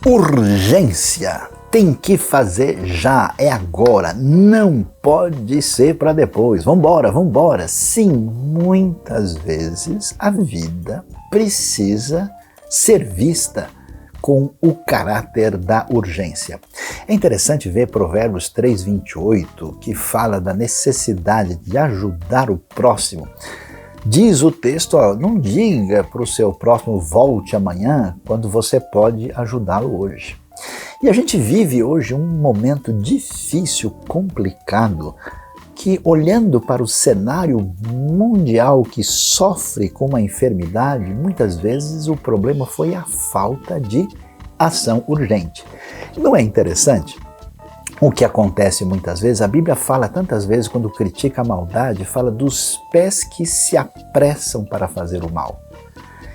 Urgência. Tem que fazer já, é agora, não pode ser para depois. Vambora, vambora. Sim, muitas vezes a vida precisa ser vista com o caráter da urgência. É interessante ver Provérbios 3:28, que fala da necessidade de ajudar o próximo. Diz o texto, não diga para o seu próximo volte amanhã, quando você pode ajudá-lo hoje. E a gente vive hoje um momento difícil, complicado, que olhando para o cenário mundial que sofre com uma enfermidade, muitas vezes o problema foi a falta de ação urgente. Não é interessante? O que acontece muitas vezes, a Bíblia fala tantas vezes quando critica a maldade, fala dos pés que se apressam para fazer o mal.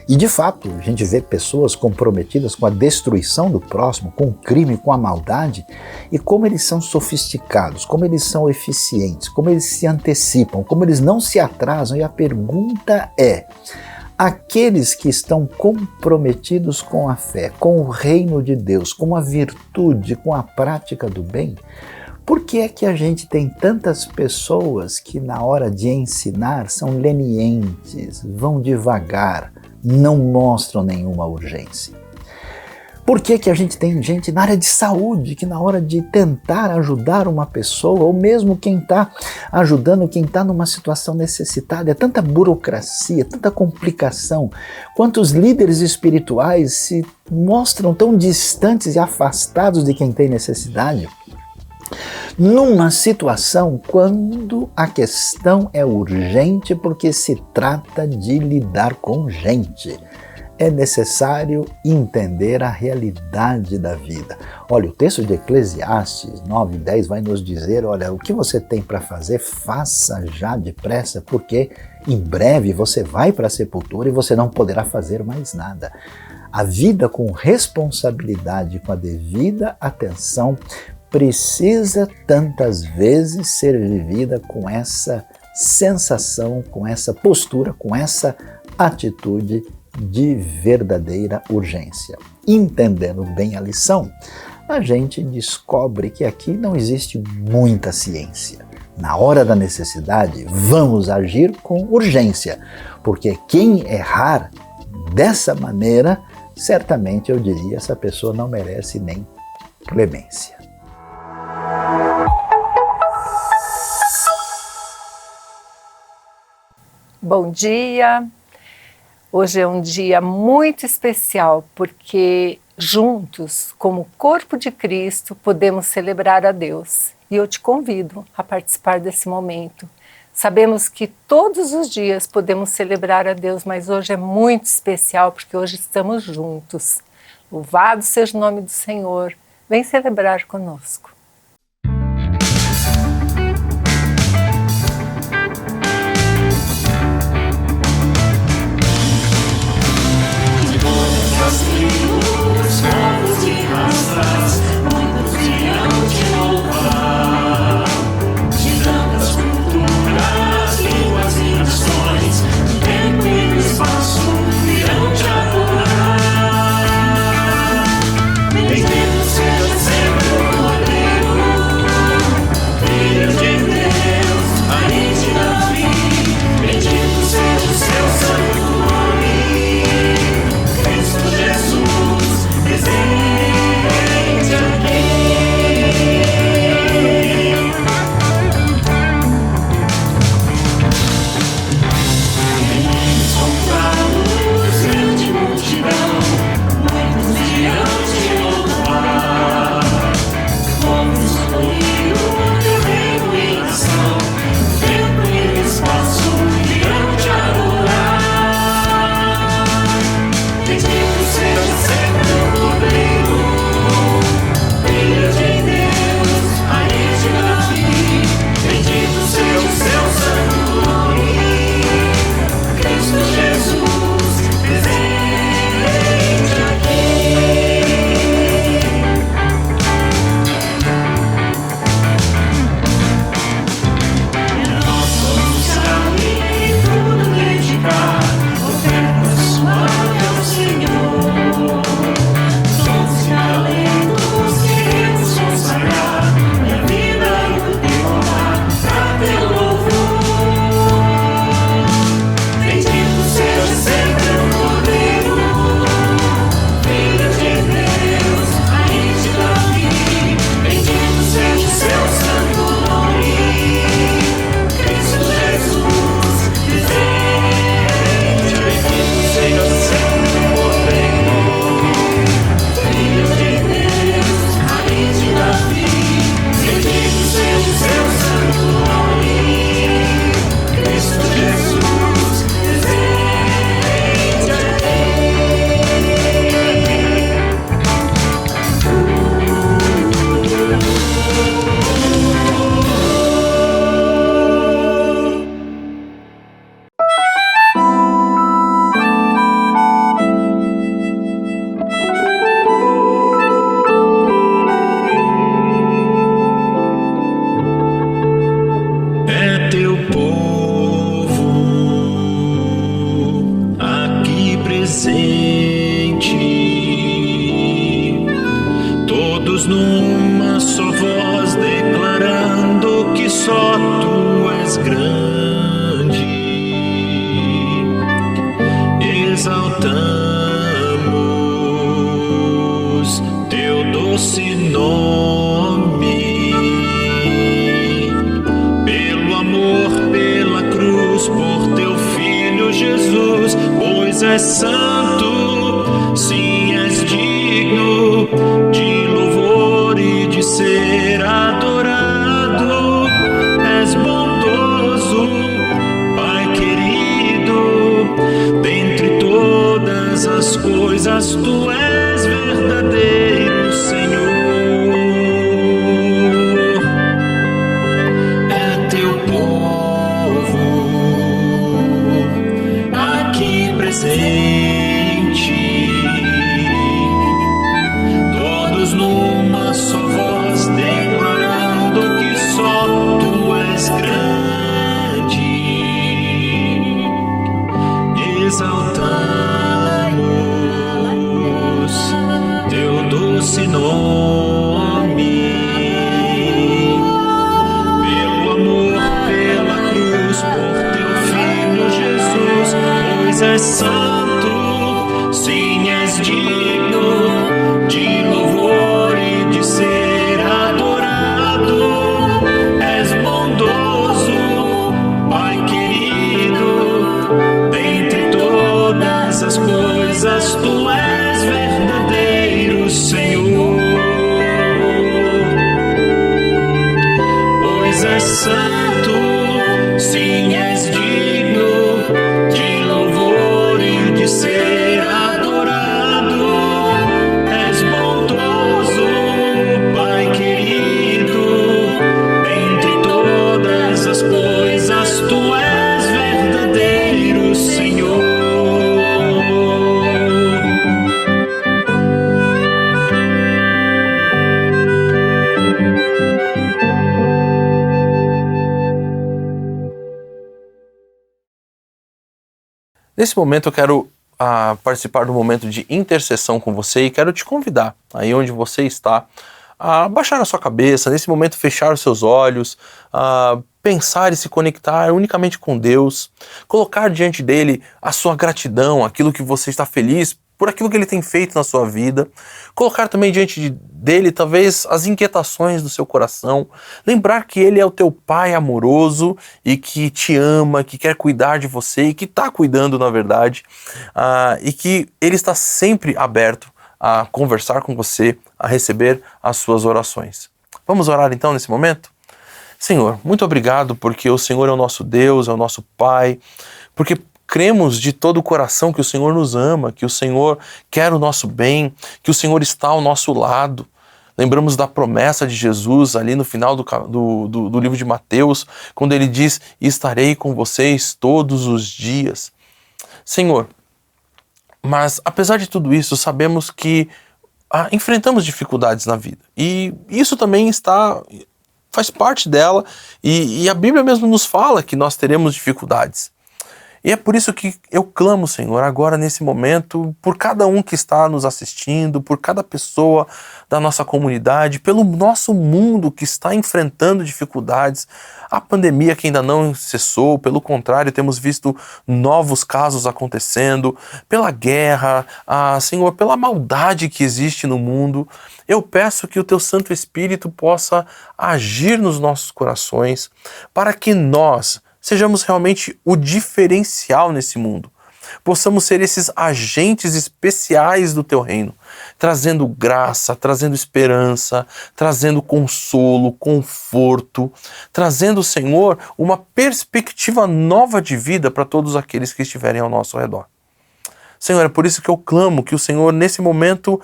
E de fato, a gente vê pessoas comprometidas com a destruição do próximo, com o crime, com a maldade, e como eles são sofisticados, como eles são eficientes, como eles se antecipam, como eles não se atrasam. E a pergunta é: aqueles que estão comprometidos com a fé, com o reino de Deus, com a virtude, com a prática do bem, por que é que a gente tem tantas pessoas que na hora de ensinar são lenientes, vão devagar, não mostram nenhuma urgência? Por que que a gente tem gente na área de saúde que na hora de tentar ajudar uma pessoa, ou mesmo quem está ajudando, quem está numa situação necessitada, é tanta burocracia, tanta complicação, quantos líderes espirituais se mostram tão distantes e afastados de quem tem necessidade? Numa situação quando a questão é urgente porque se trata de lidar com gente. É necessário entender a realidade da vida. Olha, o texto de Eclesiastes 9:10 vai nos dizer, olha, o que você tem para fazer, faça já depressa, porque em breve você vai para a sepultura e você não poderá fazer mais nada. A vida com responsabilidade, com a devida atenção, precisa tantas vezes ser vivida com essa sensação, com essa postura, com essa atitude de verdadeira urgência. Entendendo bem a lição, a gente descobre que aqui não existe muita ciência. Na hora da necessidade, vamos agir com urgência, porque quem errar dessa maneira, certamente eu diria, essa pessoa não merece nem clemência. Bom dia! Hoje é um dia muito especial porque juntos, como corpo de Cristo, podemos celebrar a Deus. E eu te convido a participar desse momento. Sabemos que todos os dias podemos celebrar a Deus, mas hoje é muito especial porque hoje estamos juntos. Louvado seja o nome do Senhor. Vem celebrar conosco. Bendito seja sempre o poder. presente, todos numa só voz declarando que só tu és grande. Exaltamos teu doce nome, pelo amor, pela cruz, por teu Filho Jesus, pois és santo, sim, és digno de louvor e de ser adorado. És bondoso, Pai querido, dentre todas as coisas tu és verdadeiro Senhor. É teu povo aqui presente, todos numa só voz declarando que só tu és grande. Exaltamos teu doce nome, pelo amor, pela cruz, por teu Filho Jesus, pois és santo, sim, és digno de louvor e de ser adorado. És bondoso, Pai querido, dentre todas as coisas tu és verdadeiro Senhor. Pois és santo, sim, és digno de louvor e de ser adorado. És bondoso, Pai querido, dentre todas as coisas tu és verdadeiro Senhor. Nesse momento eu quero participar do momento de intercessão com você e quero te convidar, aí onde você está, a baixar a sua cabeça, nesse momento fechar os seus olhos, pensar e se conectar unicamente com Deus, colocar diante dele a sua gratidão, aquilo que você está feliz por aquilo que ele tem feito na sua vida, colocar também diante dele talvez as inquietações do seu coração, lembrar que ele é o teu Pai amoroso e que te ama, que quer cuidar de você e que está cuidando na verdade, e que ele está sempre aberto a conversar com você, a receber as suas orações. Vamos orar então nesse momento? Senhor, muito obrigado porque o Senhor é o nosso Deus, é o nosso Pai, porque cremos de todo o coração que o Senhor nos ama, que o Senhor quer o nosso bem, que o Senhor está ao nosso lado. Lembramos da promessa de Jesus ali no final do livro de Mateus, quando ele diz: estarei com vocês todos os dias. Senhor, mas apesar de tudo isso, sabemos que enfrentamos dificuldades na vida. E isso também faz parte dela, e a Bíblia mesmo nos fala que nós teremos dificuldades. E é por isso que eu clamo, Senhor, agora nesse momento, por cada um que está nos assistindo, por cada pessoa da nossa comunidade, pelo nosso mundo que está enfrentando dificuldades, a pandemia que ainda não cessou, pelo contrário, temos visto novos casos acontecendo, pela guerra, Senhor, pela maldade que existe no mundo. Eu peço que o Teu Santo Espírito possa agir nos nossos corações, para que nós sejamos realmente o diferencial nesse mundo. Possamos ser esses agentes especiais do Teu reino, trazendo graça, trazendo esperança, trazendo consolo, conforto, trazendo, Senhor, uma perspectiva nova de vida para todos aqueles que estiverem ao nosso redor. Senhor, é por isso que eu clamo que o Senhor, nesse momento,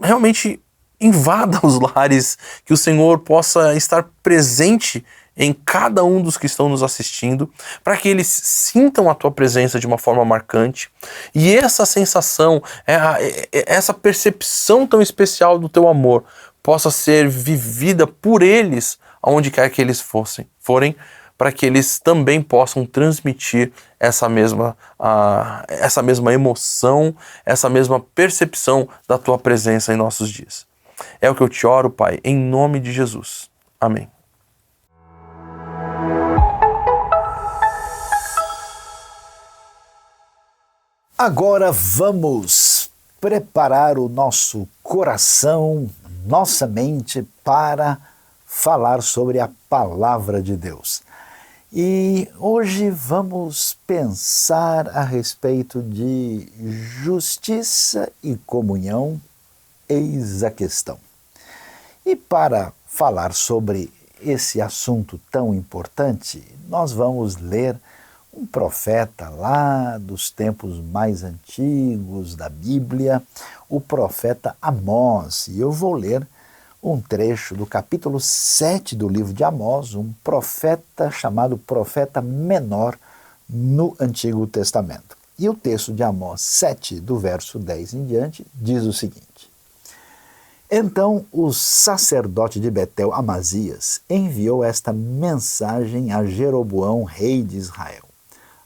realmente invada os lares, que o Senhor possa estar presente em cada um dos que estão nos assistindo, para que eles sintam a Tua presença de uma forma marcante, e essa sensação, essa percepção tão especial do Teu amor possa ser vivida por eles, aonde quer que eles forem, para que eles também possam transmitir essa mesma emoção, essa mesma percepção da tua presença em nossos dias. É o que eu te oro, Pai, em nome de Jesus. Amém. Agora vamos preparar o nosso coração, nossa mente para falar sobre a Palavra de Deus. E hoje vamos pensar a respeito de justiça e comunhão, eis a questão. E para falar sobre esse assunto tão importante, nós vamos ler um profeta lá dos tempos mais antigos da Bíblia, o profeta Amós. E eu vou ler um trecho do capítulo 7 do livro de Amós, um profeta chamado profeta menor no Antigo Testamento. E o texto de Amós 7, do verso 10 em diante, diz o seguinte: Então o sacerdote de Betel, Amazias, enviou esta mensagem a Jeroboão, rei de Israel.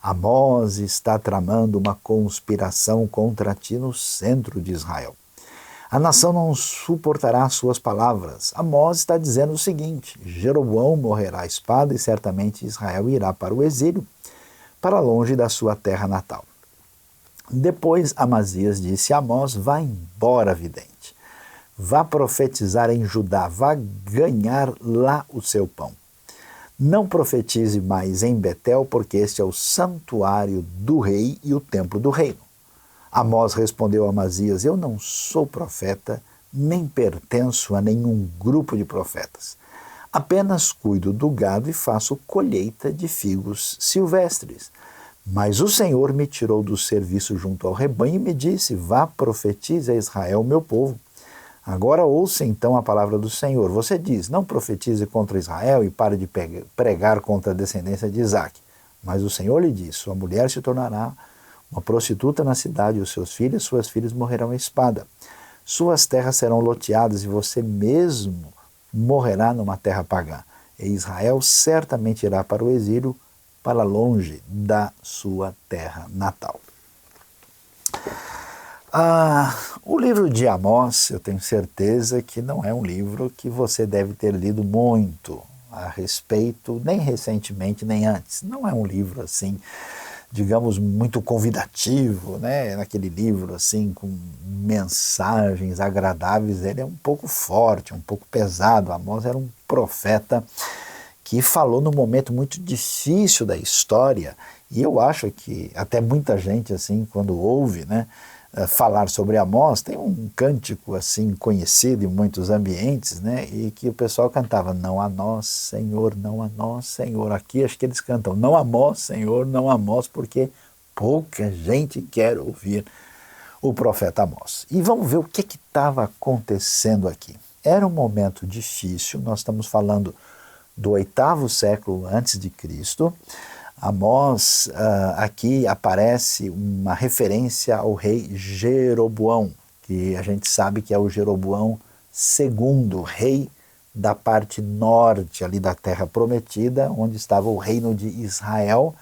Amós está tramando uma conspiração contra ti no centro de Israel. A nação não suportará suas palavras. Amós está dizendo o seguinte: Jeroboão morrerá à espada e certamente Israel irá para o exílio, para longe da sua terra natal. Depois Amazias disse a Amós: Vá embora, vidente. Vá profetizar em Judá, vá ganhar lá o seu pão. Não profetize mais em Betel, porque este é o santuário do rei e o templo do reino. Amós respondeu a Amazias: Eu não sou profeta, nem pertenço a nenhum grupo de profetas. Apenas cuido do gado e faço colheita de figos silvestres. Mas o Senhor me tirou do serviço junto ao rebanho e me disse: Vá, profetize a Israel, meu povo. Agora ouça então a palavra do Senhor. Você diz: Não profetize contra Israel e pare de pregar contra a descendência de Isaque. Mas o Senhor lhe diz: Sua mulher se tornará uma prostituta na cidade, e os seus filhos e suas filhas morrerão à espada. Suas terras serão loteadas e você mesmo morrerá numa terra pagã. E Israel certamente irá para o exílio, para longe da sua terra natal. O livro de Amós, eu tenho certeza que não é um livro que você deve ter lido muito a respeito, nem recentemente, nem antes. Não é um livro assim, digamos, muito convidativo, né? Naquele livro assim, com mensagens agradáveis. Ele é um pouco forte, um pouco pesado. Amós era um profeta que falou num momento muito difícil da história, e eu acho que até muita gente, assim, quando ouve, né, falar sobre Amós, tem um cântico assim conhecido em muitos ambientes, né, e que o pessoal cantava: Não a nós, Senhor, não a nós, Senhor. Aqui acho que eles cantam: Não a nós, Senhor, não a nós, porque pouca gente quer ouvir o profeta Amós. E vamos ver o que estava acontecendo aqui. Era um momento difícil, nós estamos falando do 8º século antes de Cristo. Amós, aqui aparece uma referência ao rei Jeroboão, que a gente sabe que é o Jeroboão II, rei da parte norte ali da Terra Prometida, onde estava o reino de Israel,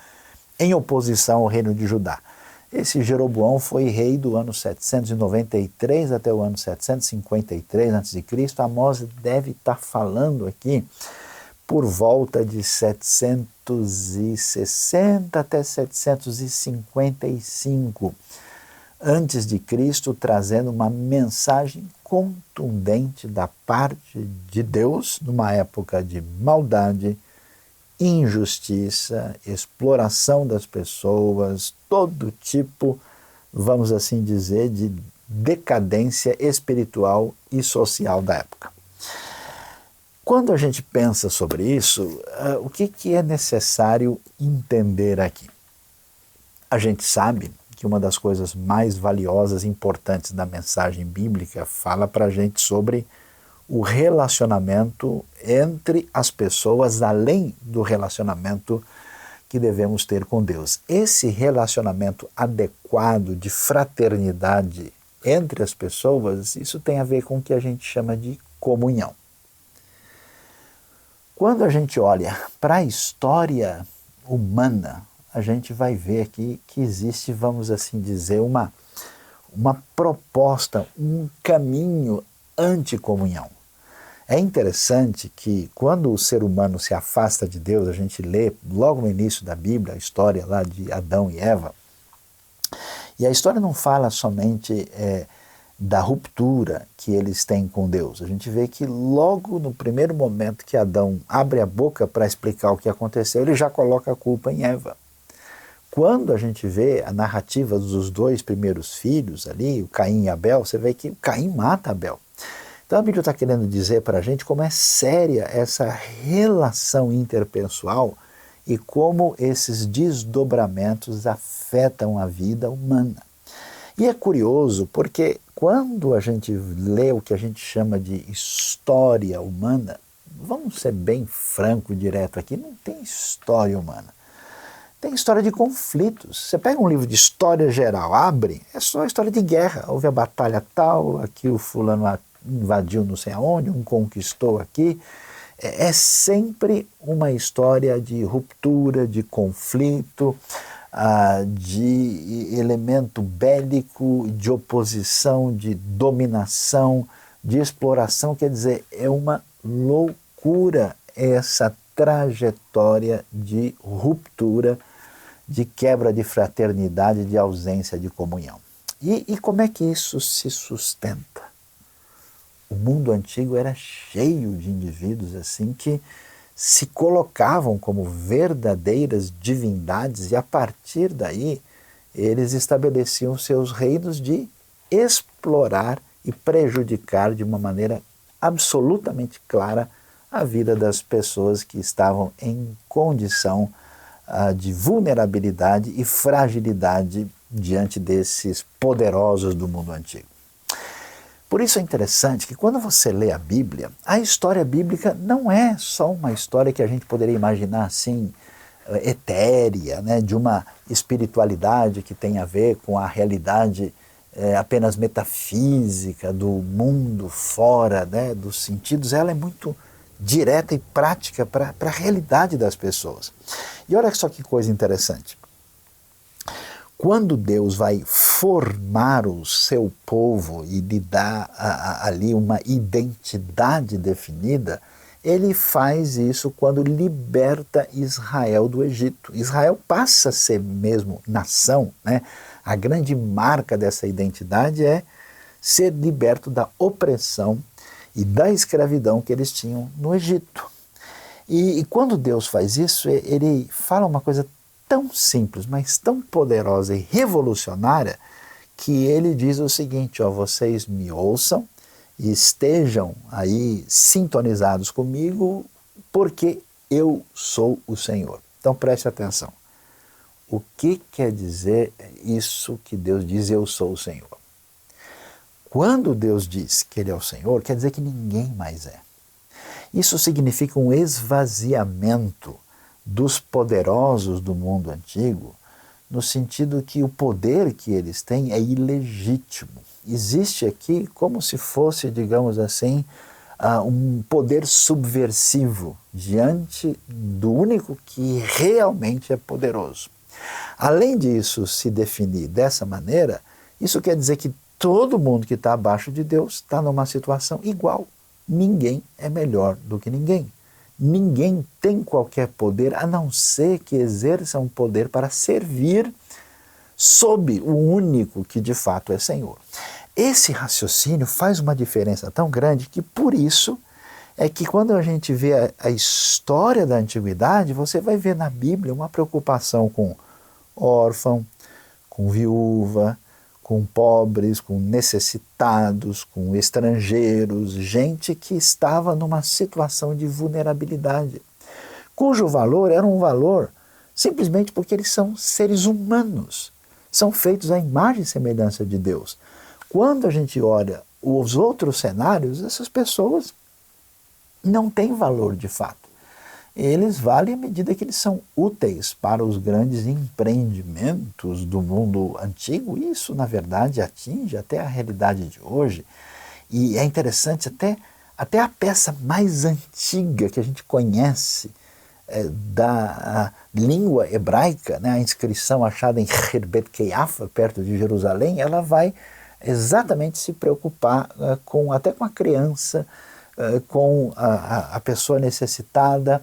em oposição ao reino de Judá. Esse Jeroboão foi rei do ano 793 até o ano 753 a.C. Amós deve estar falando aqui por volta de 760 até 755 antes de Cristo, trazendo uma mensagem contundente da parte de Deus numa época de maldade, injustiça, exploração das pessoas, todo tipo, vamos assim dizer, de decadência espiritual e social da época. Quando a gente pensa sobre isso, o que é necessário entender aqui? A gente sabe que uma das coisas mais valiosas e importantes da mensagem bíblica fala para a gente sobre o relacionamento entre as pessoas, além do relacionamento que devemos ter com Deus. Esse relacionamento adequado de fraternidade entre as pessoas, isso tem a ver com o que a gente chama de comunhão. Quando a gente olha para a história humana, a gente vai ver aqui que existe, vamos assim dizer, uma proposta, um caminho anticomunhão. É interessante que quando o ser humano se afasta de Deus, a gente lê logo no início da Bíblia a história lá de Adão e Eva, e a história não fala somente da ruptura que eles têm com Deus. A gente vê que logo no primeiro momento que Adão abre a boca para explicar o que aconteceu, ele já coloca a culpa em Eva. Quando a gente vê a narrativa dos dois primeiros filhos ali, o Caim e Abel, você vê que o Caim mata Abel. Então a Bíblia está querendo dizer para a gente como é séria essa relação interpessoal e como esses desdobramentos afetam a vida humana. E é curioso porque quando a gente lê o que a gente chama de história humana, vamos ser bem franco e direto aqui, não tem história humana. Tem história de conflitos. Você pega um livro de história geral, abre, é só história de guerra. Houve a batalha tal, aqui o fulano invadiu não sei aonde, um conquistou aqui. É sempre uma história de ruptura, de conflito, de elemento bélico, de oposição, de dominação, de exploração. Quer dizer, é uma loucura essa trajetória de ruptura, de quebra de fraternidade, de ausência de comunhão. E como é que isso se sustenta? O mundo antigo era cheio de indivíduos assim que se colocavam como verdadeiras divindades e a partir daí eles estabeleciam seus reinos de explorar e prejudicar de uma maneira absolutamente clara a vida das pessoas que estavam em condição de vulnerabilidade e fragilidade diante desses poderosos do mundo antigo. Por isso é interessante que quando você lê a Bíblia, a história bíblica não é só uma história que a gente poderia imaginar assim, etérea, né, de uma espiritualidade que tem a ver com a realidade apenas metafísica do mundo fora, né, dos sentidos. Ela é muito direta e prática para a realidade das pessoas. E olha só que coisa interessante. Quando Deus vai formar o seu povo e lhe dá ali uma identidade definida, ele faz isso quando liberta Israel do Egito. Israel passa a ser mesmo nação, né? A grande marca dessa identidade é ser liberto da opressão e da escravidão que eles tinham no Egito. E quando Deus faz isso, ele fala uma coisa tão simples, mas tão poderosa e revolucionária, que ele diz o seguinte, ó, vocês me ouçam e estejam aí sintonizados comigo, porque eu sou o Senhor. Então preste atenção. O que quer dizer isso que Deus diz, eu sou o Senhor? Quando Deus diz que Ele é o Senhor, quer dizer que ninguém mais é. Isso significa um esvaziamento dos poderosos do mundo antigo, no sentido que o poder que eles têm é ilegítimo. Existe aqui como se fosse, digamos assim, um poder subversivo diante do único que realmente é poderoso. Além disso se definir dessa maneira, isso quer dizer que todo mundo que está abaixo de Deus está numa situação igual. Ninguém é melhor do que ninguém. Ninguém tem qualquer poder a não ser que exerça um poder para servir sob o único que de fato é Senhor. Esse raciocínio faz uma diferença tão grande que por isso é que quando a gente vê a história da antiguidade, você vai ver na Bíblia uma preocupação com órfão, com viúva, com pobres, com necessitados, com estrangeiros, gente que estava numa situação de vulnerabilidade, cujo valor era um valor simplesmente porque eles são seres humanos, são feitos à imagem e semelhança de Deus. Quando a gente olha os outros cenários, essas pessoas não têm valor de fato. Eles valem à medida que eles são úteis para os grandes empreendimentos do mundo antigo. Isso, na verdade, atinge até a realidade de hoje. E é interessante até até a peça mais antiga que a gente conhece da língua hebraica, né, a inscrição achada em Khirbet Keiafa, perto de Jerusalém, ela vai exatamente se preocupar até com a criança, com a pessoa necessitada,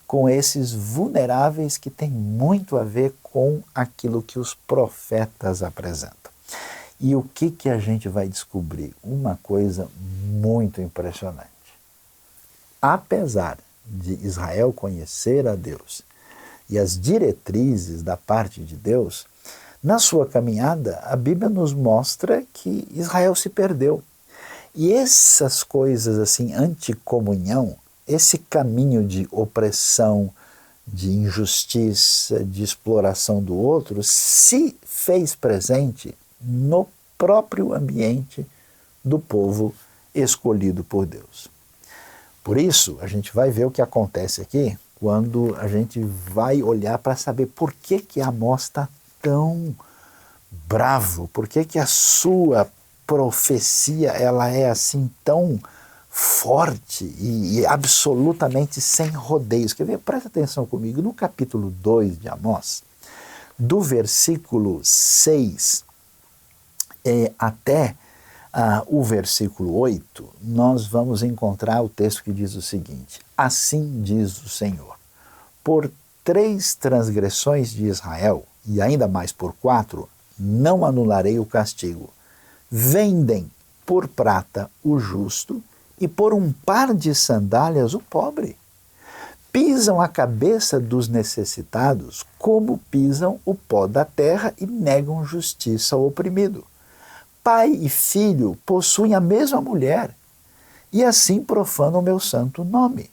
com esses vulneráveis que tem muito a ver com aquilo que os profetas apresentam. E o que a gente vai descobrir? Uma coisa muito impressionante. Apesar de Israel conhecer a Deus e as diretrizes da parte de Deus, na sua caminhada, a Bíblia nos mostra que Israel se perdeu. E essas coisas assim, anticomunhão, esse caminho de opressão, de injustiça, de exploração do outro, se fez presente no próprio ambiente do povo escolhido por Deus. Por isso, a gente vai ver o que acontece aqui quando a gente vai olhar para saber por que Amós está tão bravo, por que a sua profecia ela é assim tão forte e absolutamente sem rodeios. Quer ver? Presta atenção comigo, no capítulo 2 de Amós, do versículo 6 até o versículo 8, nós vamos encontrar o texto que diz o seguinte: assim diz o Senhor, por 3 transgressões de Israel, e ainda mais por 4, não anularei o castigo. Vendem por prata o justo e por um par de sandálias o pobre. Pisam a cabeça dos necessitados como pisam o pó da terra e negam justiça ao oprimido. Pai e filho possuem a mesma mulher e assim profanam o meu santo nome.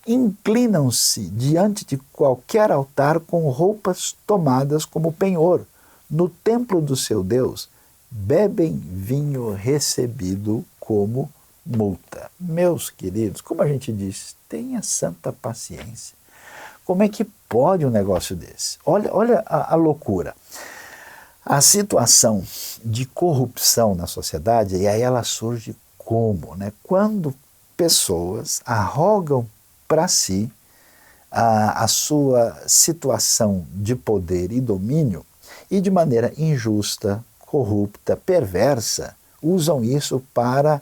Inclinam-se diante de qualquer altar com roupas tomadas como penhor. No templo do seu Deus, bebem vinho recebido como multa. Meus queridos, como a gente diz, tenha santa paciência. Como é que pode um negócio desse? Olha a loucura. A situação de corrupção na sociedade, e aí ela surge como? Né? Quando pessoas arrogam para si a sua situação de poder e domínio e de maneira injusta, corrupta, perversa, usam isso para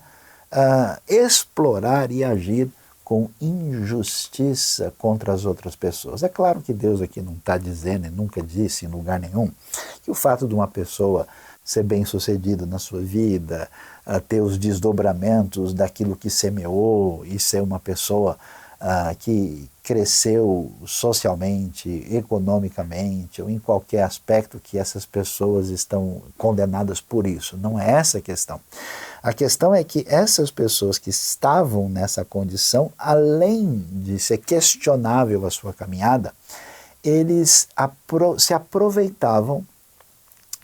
explorar e agir com injustiça contra as outras pessoas. É claro que Deus aqui não está dizendo, e nunca disse em lugar nenhum, que o fato de uma pessoa ser bem-sucedida na sua vida, ter os desdobramentos daquilo que semeou e ser uma pessoa que cresceu socialmente, economicamente, ou em qualquer aspecto que essas pessoas estão condenadas por isso. Não é essa a questão. A questão é que essas pessoas que estavam nessa condição, além de ser questionável a sua caminhada, eles se aproveitavam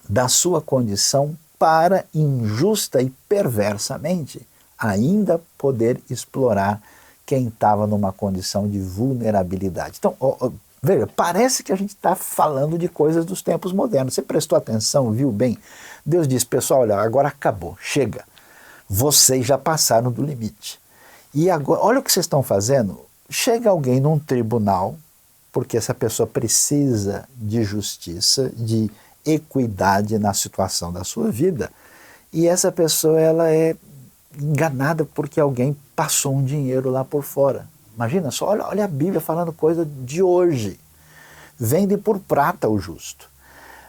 da sua condição para, injusta e perversamente, ainda poder explorar quem estava numa condição de vulnerabilidade. Então, veja, parece que a gente está falando de coisas dos tempos modernos. Você prestou atenção, viu bem? Deus disse, pessoal, olha, agora acabou, chega. Vocês já passaram do limite. E agora, olha o que vocês estão fazendo. Chega alguém num tribunal, porque essa pessoa precisa de justiça, de equidade na situação da sua vida, e essa pessoa ela é enganada porque alguém passou um dinheiro lá por fora. Imagina só, olha a Bíblia falando coisa de hoje. Vende por prata o justo.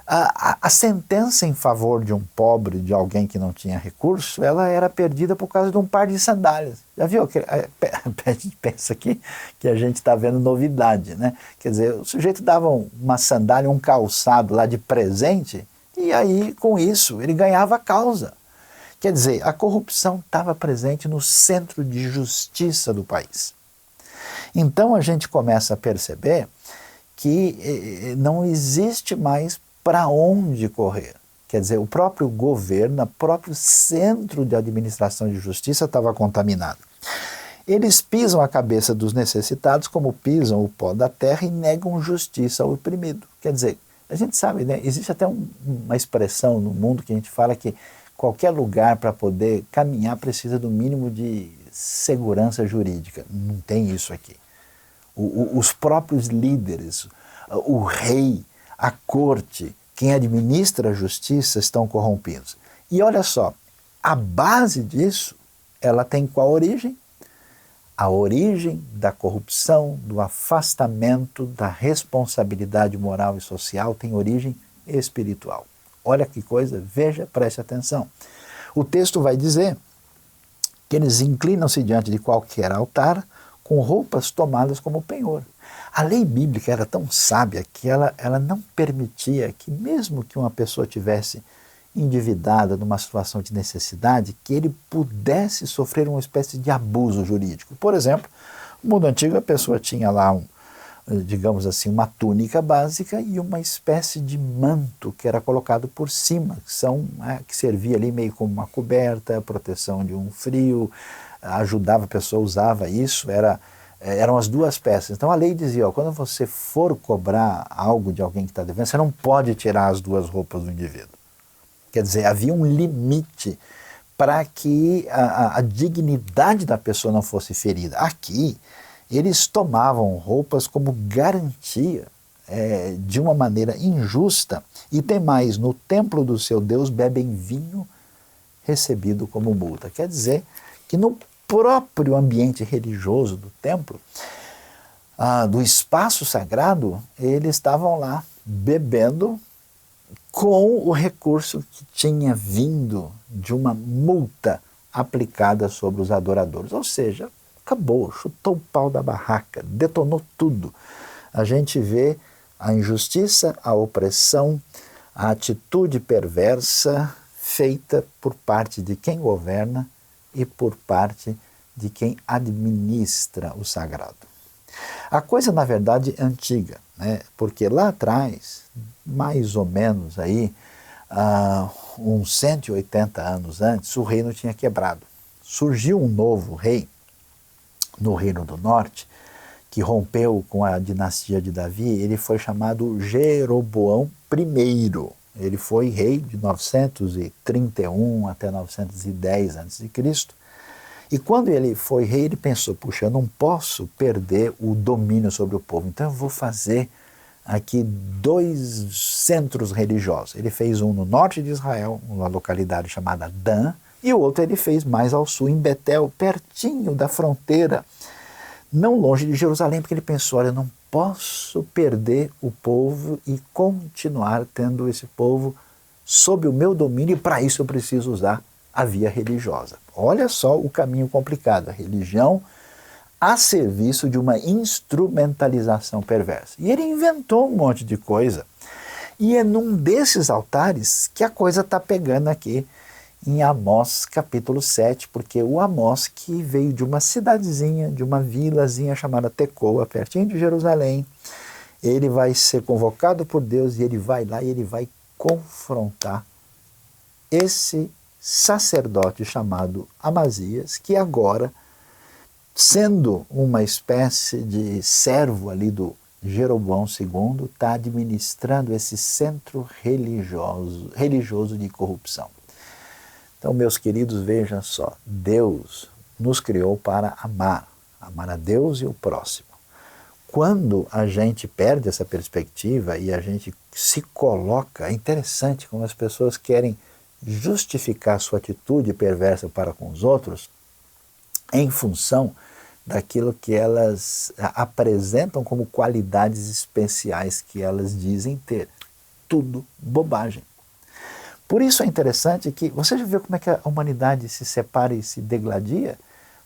A sentença em favor de um pobre, de alguém que não tinha recurso, ela era perdida por causa de um par de sandálias. Já viu? A gente pensa aqui que a gente está vendo novidade, né? Quer dizer, o sujeito dava uma sandália, um calçado lá de presente, e aí com isso ele ganhava a causa. Quer dizer, a corrupção estava presente no centro de justiça do país. Então a gente começa a perceber que não existe mais para onde correr. Quer dizer, o próprio governo, o próprio centro de administração de justiça estava contaminado. Eles pisam a cabeça dos necessitados como pisam o pó da terra e negam justiça ao oprimido. Quer dizer, a gente sabe, né? Existe até uma expressão no mundo que a gente fala que qualquer lugar para poder caminhar precisa do mínimo de segurança jurídica. Não tem isso aqui. Os próprios líderes, o rei, a corte, quem administra a justiça estão corrompidos. E olha só, a base disso, ela tem qual origem? A origem da corrupção, do afastamento, da responsabilidade moral e social tem origem espiritual. Olha que coisa, veja, preste atenção. O texto vai dizer que eles inclinam-se diante de qualquer altar com roupas tomadas como penhor. A lei bíblica era tão sábia que ela não permitia que, mesmo que uma pessoa tivesse endividada numa situação de necessidade, que ele pudesse sofrer uma espécie de abuso jurídico. Por exemplo, no mundo antigo a pessoa tinha lá digamos assim, uma túnica básica e uma espécie de manto que era colocado por cima, que servia ali meio como uma coberta, proteção de um frio, ajudava a pessoa, usava isso, eram as duas peças. Então a lei dizia, quando você for cobrar algo de alguém que está devendo, você não pode tirar as duas roupas do indivíduo. Quer dizer, havia um limite para que a dignidade da pessoa não fosse ferida. Aqui, eles tomavam roupas como garantia de uma maneira injusta. E tem mais, no templo do seu Deus bebem vinho recebido como multa. Quer dizer que no próprio ambiente religioso do templo, do espaço sagrado, eles estavam lá bebendo com o recurso que tinha vindo de uma multa aplicada sobre os adoradores. Ou seja, acabou, chutou o pau da barraca, detonou tudo. A gente vê a injustiça, a opressão, a atitude perversa feita por parte de quem governa e por parte de quem administra o sagrado. A coisa, na verdade, é antiga, né? Porque lá atrás, mais ou menos aí, uns 180 anos antes, o reino tinha quebrado. Surgiu um novo rei no Reino do Norte, que rompeu com a dinastia de Davi. Ele foi chamado Jeroboão I. Ele foi rei de 931 até 910 a.C. E quando ele foi rei, ele pensou, puxa, eu não posso perder o domínio sobre o povo, então eu vou fazer aqui 2 centros religiosos. Ele fez um no norte de Israel, uma localidade chamada Dan, e o outro ele fez mais ao sul, em Betel, pertinho da fronteira, não longe de Jerusalém, porque ele pensou, olha, eu não posso perder o povo e continuar tendo esse povo sob o meu domínio, e para isso eu preciso usar a via religiosa. Olha só o caminho complicado, a religião a serviço de uma instrumentalização perversa. E ele inventou um monte de coisa, e é num desses altares que a coisa está pegando aqui em Amós capítulo 7, porque o Amós, que veio de uma cidadezinha, de uma vilazinha chamada Tecoa, pertinho de Jerusalém, ele vai ser convocado por Deus e ele vai lá e ele vai confrontar esse sacerdote chamado Amazias, que agora, sendo uma espécie de servo ali do Jeroboão II, está administrando esse centro religioso de corrupção. Então, meus queridos, vejam só, Deus nos criou para amar a Deus e o próximo. Quando a gente perde essa perspectiva e a gente se coloca, é interessante como as pessoas querem justificar sua atitude perversa para com os outros em função daquilo que elas apresentam como qualidades especiais que elas dizem ter. Tudo bobagem. Por isso é interessante que você já viu como é que a humanidade se separa e se degladia?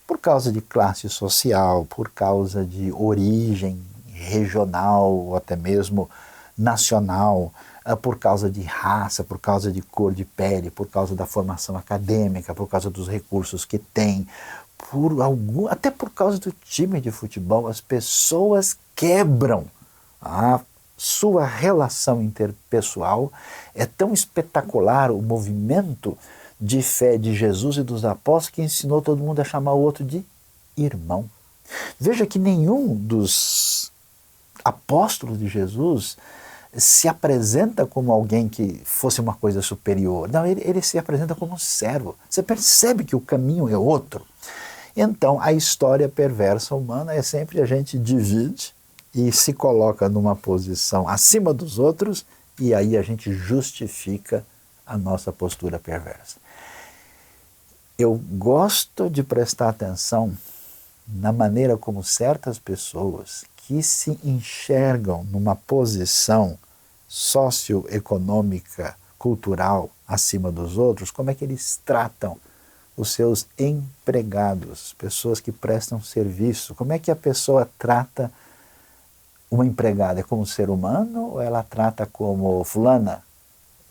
Por causa de classe social, por causa de origem regional ou até mesmo nacional, por causa de raça, por causa de cor de pele, por causa da formação acadêmica, por causa dos recursos que tem, até por causa do time de futebol. As pessoas quebram a sua relação interpessoal. É tão espetacular o movimento de fé de Jesus e dos apóstolos que ensinou todo mundo a chamar o outro de irmão. Veja que nenhum dos apóstolos de Jesus se apresenta como alguém que fosse uma coisa superior. Não, ele se apresenta como um servo. Você percebe que o caminho é outro. Então, a história perversa humana é sempre a gente divide e se coloca numa posição acima dos outros, e aí a gente justifica a nossa postura perversa. Eu gosto de prestar atenção na maneira como certas pessoas que se enxergam numa posição socioeconômica, cultural acima dos outros, como é que eles tratam os seus empregados, pessoas que prestam serviço. Como é que a pessoa trata uma empregada? É como ser humano ou ela trata como fulana?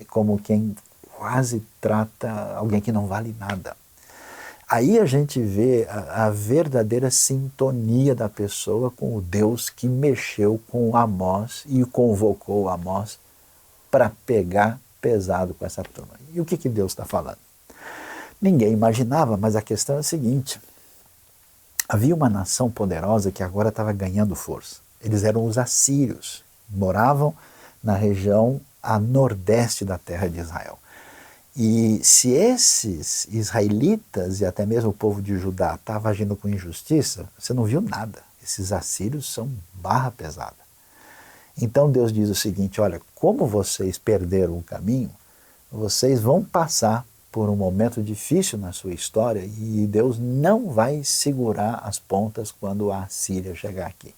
Como quem quase trata alguém que não vale nada? Aí a gente vê a verdadeira sintonia da pessoa com o Deus que mexeu com Amós e convocou Amós para pegar pesado com essa turma. E o que Deus está falando? Ninguém imaginava, mas a questão é a seguinte: havia uma nação poderosa que agora estava ganhando força. Eles eram os assírios, moravam na região a nordeste da terra de Israel. E se esses israelitas e até mesmo o povo de Judá estavam agindo com injustiça, você não viu nada. Esses assírios são barra pesada. Então Deus diz o seguinte: olha, como vocês perderam o caminho, vocês vão passar por um momento difícil na sua história e Deus não vai segurar as pontas quando a Assíria chegar aqui.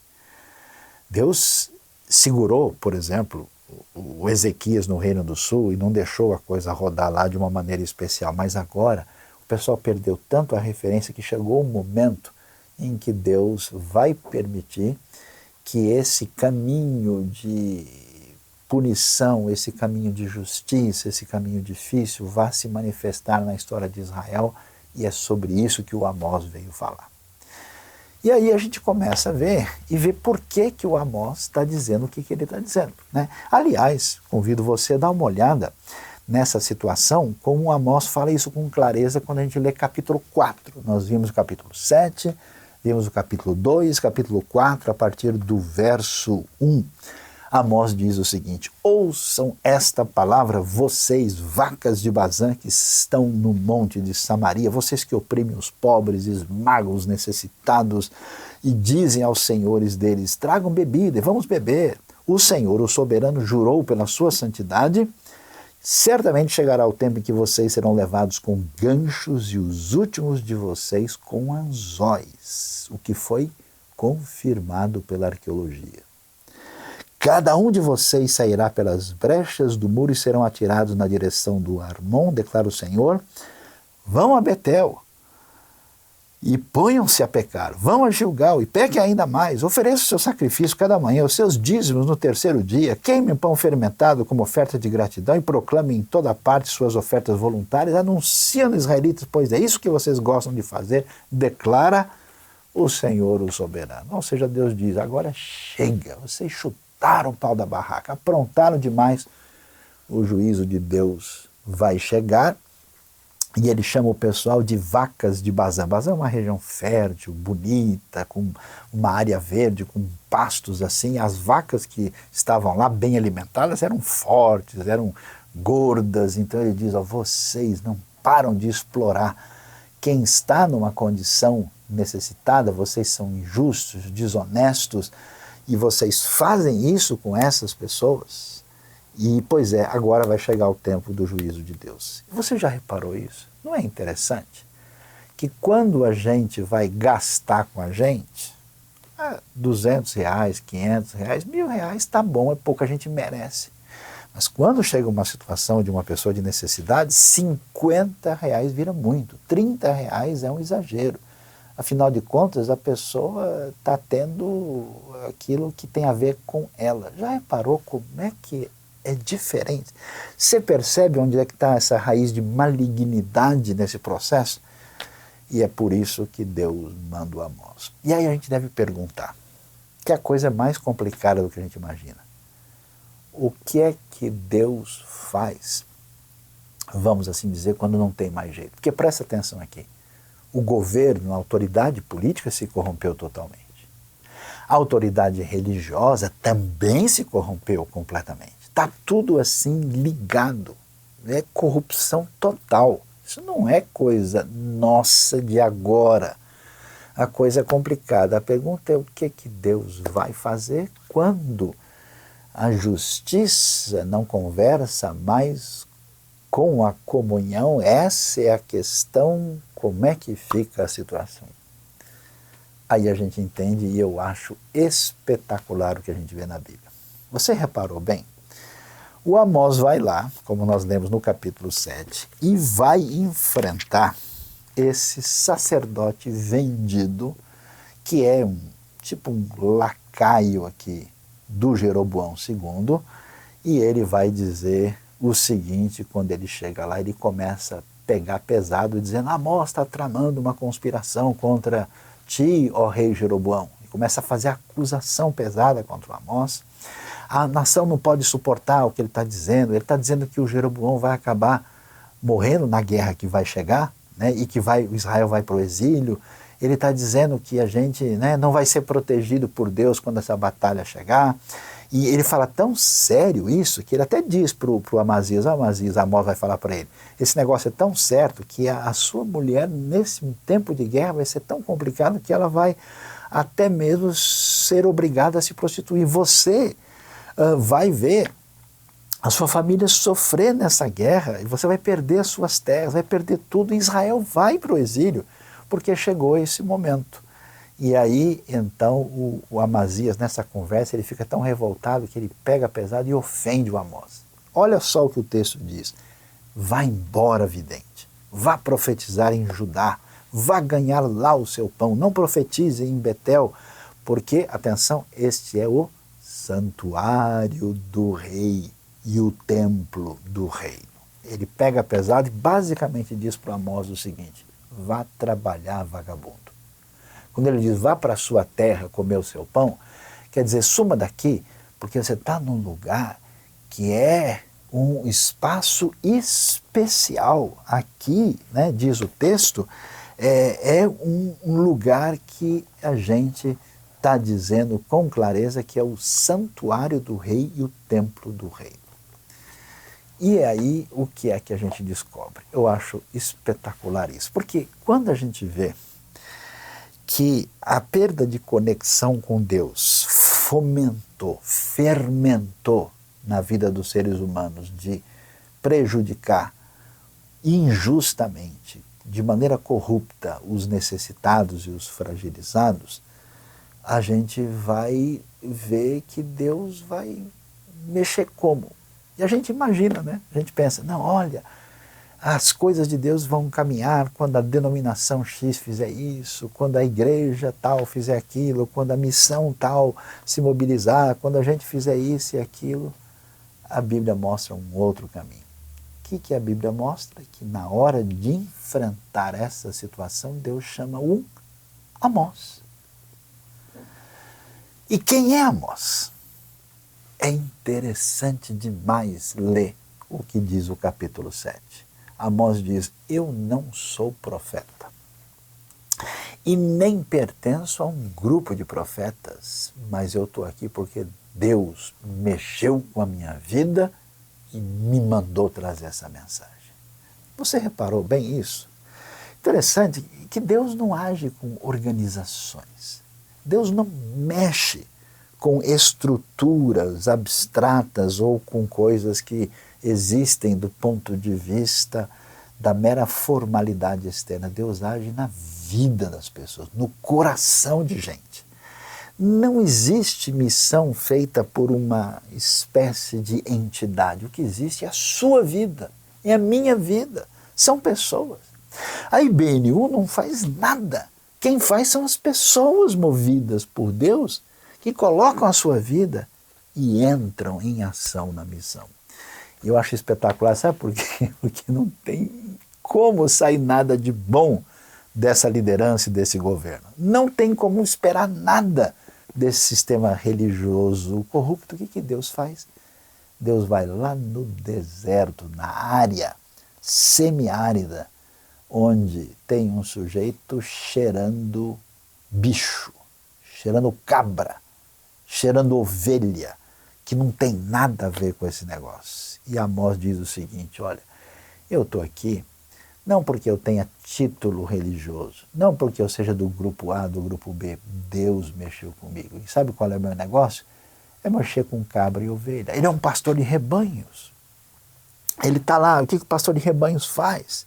Deus segurou, por exemplo, o Ezequias no Reino do Sul e não deixou a coisa rodar lá de uma maneira especial, mas agora o pessoal perdeu tanto a referência que chegou um momento em que Deus vai permitir que esse caminho de punição, esse caminho de justiça, esse caminho difícil vá se manifestar na história de Israel, e é sobre isso que o Amós veio falar. E aí a gente começa a ver por que o Amós está dizendo o que ele está dizendo, né? Aliás, convido você a dar uma olhada nessa situação, como o Amós fala isso com clareza quando a gente lê capítulo 4. Nós vimos o capítulo 7, vimos o capítulo 2, capítulo 4, a partir do verso 1. Amós diz o seguinte: ouçam esta palavra, vocês, vacas de Bazã, que estão no monte de Samaria, vocês que oprimem os pobres, esmagam os necessitados e dizem aos senhores deles: tragam bebida e vamos beber. O Senhor, o soberano, jurou pela sua santidade: certamente chegará o tempo em que vocês serão levados com ganchos e os últimos de vocês com anzóis, o que foi confirmado pela arqueologia. Cada um de vocês sairá pelas brechas do muro e serão atirados na direção do Armon, declara o Senhor. Vão a Betel e ponham-se a pecar. Vão a Gilgal e pequem ainda mais. Ofereçam o seu sacrifício cada manhã, os seus dízimos no terceiro dia. Queimem pão fermentado como oferta de gratidão e proclamem em toda parte suas ofertas voluntárias. Anunciem aos israelitas, pois é isso que vocês gostam de fazer, declara o Senhor, o soberano. Ou seja, Deus diz: agora chega, vocês chutaram o pau da barraca, aprontaram demais, o juízo de Deus vai chegar. E ele chama o pessoal de vacas de Bazã. Bazã é uma região fértil, bonita, com uma área verde, com pastos assim. As vacas que estavam lá bem alimentadas eram fortes, eram gordas. Então ele diz: vocês não param de explorar quem está numa condição necessitada, vocês são injustos, desonestos, e vocês fazem isso com essas pessoas. E, pois é, agora vai chegar o tempo do juízo de Deus. Você já reparou isso? Não é interessante? Que quando a gente vai gastar com a gente, R$200, R$500, R$1.000, está bom, é pouco, a gente merece. Mas quando chega uma situação de uma pessoa de necessidade, R$50 vira muito, R$30 é um exagero. Afinal de contas, a pessoa está tendo aquilo que tem a ver com ela. Já reparou como é que é diferente? Você percebe onde é que está essa raiz de malignidade nesse processo? E é por isso que Deus manda o Amós. E aí a gente deve perguntar, que a coisa é mais complicada do que a gente imagina. O que é que Deus faz, vamos assim dizer, quando não tem mais jeito? Porque presta atenção aqui. O governo, a autoridade política se corrompeu totalmente. A autoridade religiosa também se corrompeu completamente. Está tudo assim ligado. É corrupção total. Isso não é coisa nossa de agora. a coisa é complicada. A pergunta é o que Deus vai fazer quando a justiça não conversa mais com a comunhão. Essa é a questão, como é que fica a situação? Aí a gente entende e eu acho espetacular o que a gente vê na Bíblia. Você reparou bem? O Amós vai lá, como nós lemos no capítulo 7, e vai enfrentar esse sacerdote vendido, que é tipo um lacaio aqui do Jeroboão II, e ele vai dizer o seguinte, quando ele chega lá, ele começa a pegar pesado, dizendo: Amós está tramando uma conspiração contra ti, ó rei Jeroboão. E começa a fazer acusação pesada contra o Amós. A nação não pode suportar o que ele está dizendo. Ele está dizendo que o Jeroboão vai acabar morrendo na guerra que vai chegar, né, e que o Israel vai para o exílio. Ele está dizendo que a gente, né, não vai ser protegido por Deus quando essa batalha chegar. E ele fala tão sério isso, que ele até diz para o Amazias: Amazias, Amós vai falar para ele, esse negócio é tão certo que a sua mulher, nesse tempo de guerra, vai ser tão complicado que ela vai até mesmo ser obrigada a se prostituir. Você vai ver a sua família sofrer nessa guerra, e você vai perder as suas terras, vai perder tudo, e Israel vai para o exílio, porque chegou esse momento. E aí, então, o Amazias, nessa conversa, ele fica tão revoltado que ele pega pesado e ofende o Amós. Olha só o que o texto diz: vá embora, vidente, vá profetizar em Judá, vá ganhar lá o seu pão, não profetize em Betel, porque, atenção, este é o santuário do rei e o templo do reino. Ele pega pesado e basicamente diz para o Amós o seguinte: vá trabalhar, vagabundo. Quando ele diz vá para a sua terra comer o seu pão, quer dizer, suma daqui, porque você está num lugar que é um espaço especial. Aqui, né, diz o texto, é um lugar que a gente está dizendo com clareza que é o santuário do rei e o templo do rei. E aí, o que é que a gente descobre? Eu acho espetacular isso, porque quando a gente vê que a perda de conexão com Deus fermentou na vida dos seres humanos, de prejudicar injustamente, de maneira corrupta, os necessitados e os fragilizados, a gente vai ver que Deus vai mexer como? E a gente imagina, né? A gente pensa, não, olha, as coisas de Deus vão caminhar quando a denominação X fizer isso, quando a igreja tal fizer aquilo, quando a missão tal se mobilizar, quando a gente fizer isso e aquilo. A Bíblia mostra um outro caminho. O que a Bíblia mostra? Que na hora de enfrentar essa situação, Deus chama um Amós. E quem é Amós? É interessante demais ler o que diz o capítulo 7. Amós diz: eu não sou profeta e nem pertenço a um grupo de profetas, mas eu estou aqui porque Deus mexeu com a minha vida e me mandou trazer essa mensagem. Você reparou bem isso? Interessante que Deus não age com organizações. Deus não mexe com estruturas abstratas ou com coisas que existem do ponto de vista da mera formalidade externa. Deus age na vida das pessoas, no coração de gente. Não existe missão feita por uma espécie de entidade. O que existe é a sua vida, é a minha vida. São pessoas. A IBNU não faz nada. Quem faz são as pessoas movidas por Deus, que colocam a sua vida e entram em ação na missão. Eu acho espetacular, sabe por quê? Porque não tem como sair nada de bom dessa liderança e desse governo. Não tem como esperar nada desse sistema religioso corrupto. O que Deus faz? Deus vai lá no deserto, na área semiárida, onde tem um sujeito cheirando bicho, cheirando cabra, cheirando ovelha, que não tem nada a ver com esse negócio. E Amós diz o seguinte: olha, eu estou aqui Não porque eu tenha título religioso, não porque eu seja do grupo A, do grupo B. Deus mexeu comigo. E sabe qual é o meu negócio? É mexer com cabra e ovelha. Ele é um pastor de rebanhos. Ele está lá, o que o pastor de rebanhos faz?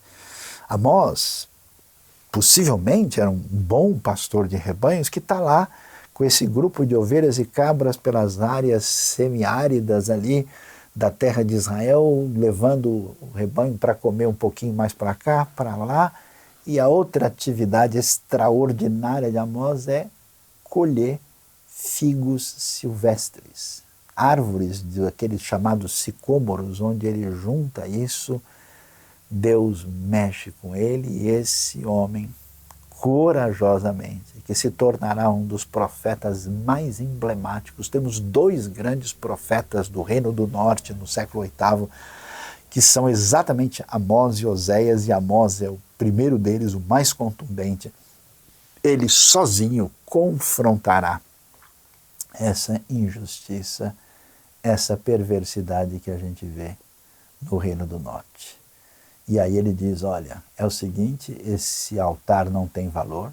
Amós, possivelmente, era um bom pastor de rebanhos que está lá com esse grupo de ovelhas e cabras pelas áreas semiáridas ali da terra de Israel, levando o rebanho para comer um pouquinho mais para cá, para lá. E a outra atividade extraordinária de Amós é colher figos silvestres, árvores daqueles chamados sicômoros, onde ele junta isso. Deus mexe com ele e esse homem, corajosamente, que se tornará um dos profetas mais emblemáticos. Temos 2 grandes profetas do Reino do Norte no século VIII, que são exatamente Amós e Oséias, e Amós é o primeiro deles, o mais contundente. Ele sozinho confrontará essa injustiça, essa perversidade que a gente vê no Reino do Norte. E aí ele diz, olha, é o seguinte, esse altar não tem valor,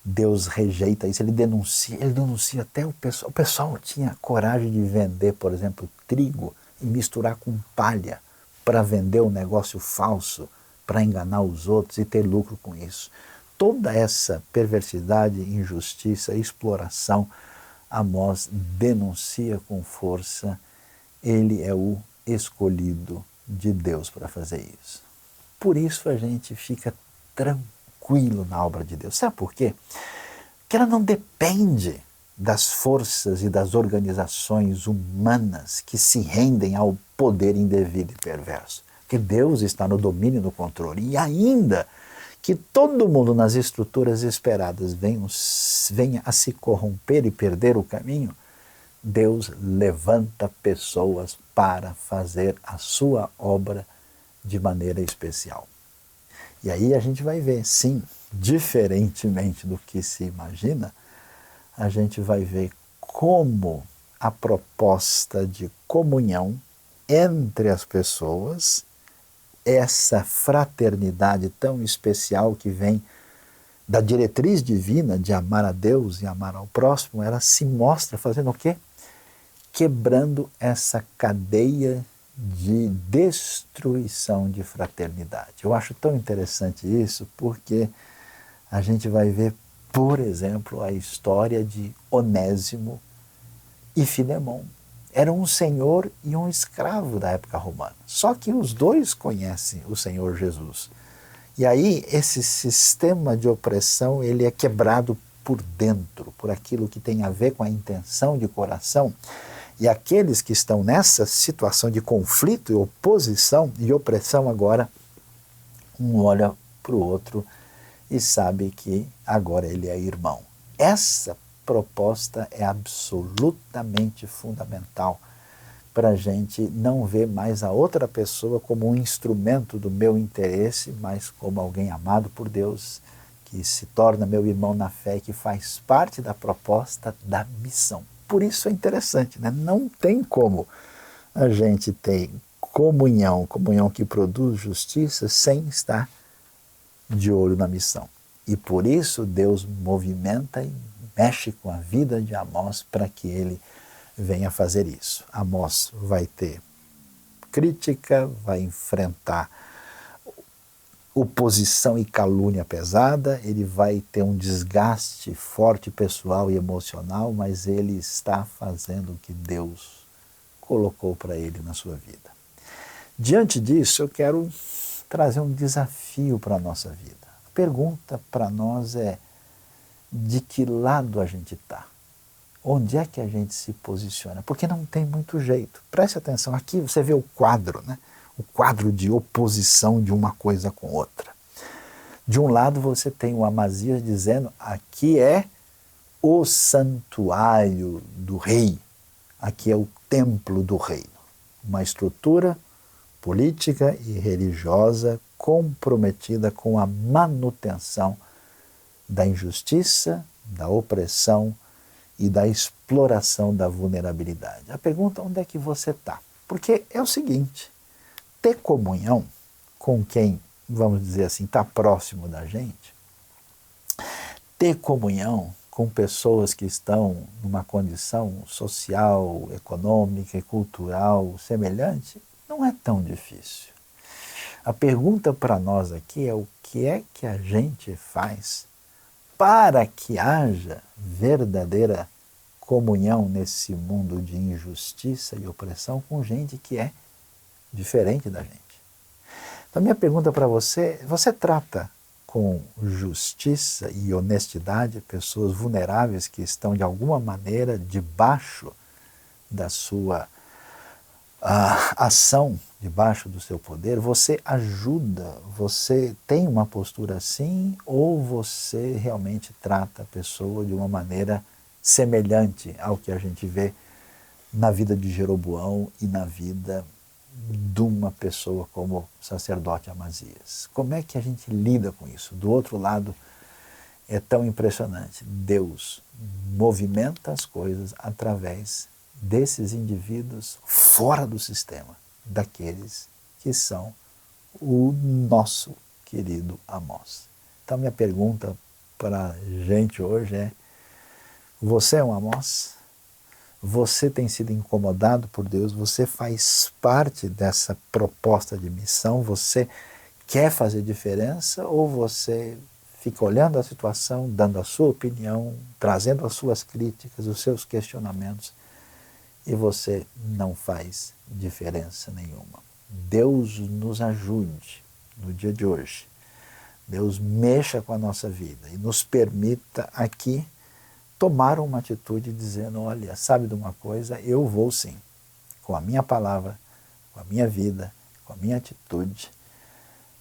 Deus rejeita isso, ele denuncia até o pessoal tinha coragem de vender, por exemplo, trigo e misturar com palha para vender um negócio falso, para enganar os outros e ter lucro com isso. Toda essa perversidade, injustiça, exploração, Amós denuncia com força. Ele é o escolhido de Deus para fazer isso. Por isso a gente fica tranquilo na obra de Deus. Sabe por quê? Porque ela não depende das forças e das organizações humanas que se rendem ao poder indevido e perverso. Porque Deus está no domínio e no controle. E ainda que todo mundo nas estruturas esperadas venha a se corromper e perder o caminho, Deus levanta pessoas para fazer a sua obra de maneira especial. E aí a gente vai ver, sim, diferentemente do que se imagina, a gente vai ver como a proposta de comunhão entre as pessoas, essa fraternidade tão especial que vem da diretriz divina de amar a Deus e amar ao próximo, ela se mostra fazendo o quê? Quebrando essa cadeia de destruição de fraternidade. Eu acho tão interessante isso porque a gente vai ver, por exemplo, a história de Onésimo e Filemão. Era um senhor e um escravo da época romana. Só que os dois conhecem o Senhor Jesus. E aí esse sistema de opressão ele é quebrado por dentro, por aquilo que tem a ver com a intenção de coração. E aqueles que estão nessa situação de conflito e oposição e opressão agora, um olha para o outro e sabe que agora ele é irmão. Essa proposta é absolutamente fundamental para a gente não ver mais a outra pessoa como um instrumento do meu interesse, mas como alguém amado por Deus, que se torna meu irmão na fé e que faz parte da proposta da missão. Por isso é interessante, né? Não tem como a gente ter comunhão que produz justiça, sem estar de olho na missão. E por isso Deus movimenta e mexe com a vida de Amós para que ele venha fazer isso. Amós vai ter crítica, vai enfrentar oposição e calúnia pesada, ele vai ter um desgaste forte pessoal e emocional, mas ele está fazendo o que Deus colocou para ele na sua vida. Diante disso, eu quero trazer um desafio para a nossa vida. A pergunta para nós é: de que lado a gente está? Onde é que a gente se posiciona? Porque não tem muito jeito. Preste atenção, aqui você vê o quadro, né? O quadro de oposição de uma coisa com outra. De um lado você tem o Amazias dizendo: aqui é o santuário do rei, aqui é o templo do reino. Uma estrutura política e religiosa comprometida com a manutenção da injustiça, da opressão e da exploração da vulnerabilidade. A pergunta é: onde é que você está? Porque é o seguinte: ter comunhão com quem vamos dizer assim, estar próximo da gente, ter comunhão com pessoas que estão numa condição social, econômica e cultural semelhante, não é tão difícil. A pergunta para nós aqui é o que é que a gente faz para que haja verdadeira comunhão nesse mundo de injustiça e opressão com gente que é diferente da gente. Então, minha pergunta para você, você trata com justiça e honestidade pessoas vulneráveis que estão de alguma maneira debaixo da sua ação, debaixo do seu poder? Você ajuda, você tem uma postura assim, ou você realmente trata a pessoa de uma maneira semelhante ao que a gente vê na vida de Jeroboão e na vida de uma pessoa como o sacerdote Amazias? Como é que a gente lida com isso? Do outro lado, é tão impressionante. Deus movimenta as coisas através desses indivíduos fora do sistema, daqueles que são o nosso querido Amós. Então, minha pergunta para a gente hoje é: você é um Amós? Você tem sido incomodado por Deus? Você faz parte dessa proposta de missão? Você quer fazer diferença? Ou você fica olhando a situação, dando a sua opinião, trazendo as suas críticas, os seus questionamentos, e você não faz diferença nenhuma? Deus nos ajude no dia de hoje. Deus mexa com a nossa vida e nos permita aqui tomar uma atitude dizendo: olha, sabe de uma coisa, eu vou sim, com a minha palavra, com a minha vida, com a minha atitude,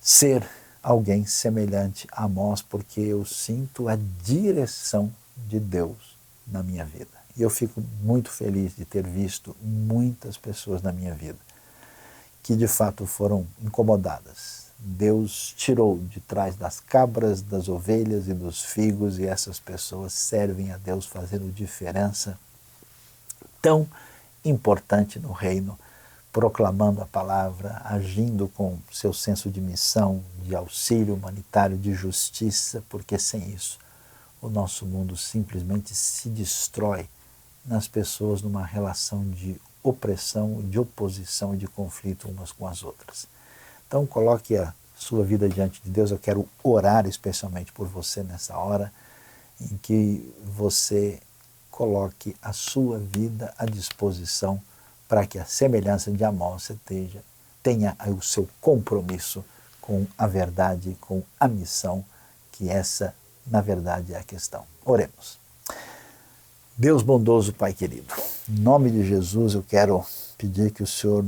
ser alguém semelhante a Amós, porque eu sinto a direção de Deus na minha vida. E eu fico muito feliz de ter visto muitas pessoas na minha vida que de fato foram incomodadas. Deus tirou de trás das cabras, das ovelhas e dos figos, e essas pessoas servem a Deus fazendo diferença tão importante no reino, proclamando a palavra, agindo com seu senso de missão, de auxílio humanitário, de justiça, porque sem isso o nosso mundo simplesmente se destrói nas pessoas numa relação de opressão, de oposição e de conflito umas com as outras. Então, coloque a sua vida diante de Deus. Eu quero orar especialmente por você nessa hora em que você coloque a sua vida à disposição para que a semelhança de Amós tenha o seu compromisso com a verdade, com a missão, que essa, na verdade, é a questão. Oremos. Deus bondoso, Pai querido, em nome de Jesus eu quero pedir que o Senhor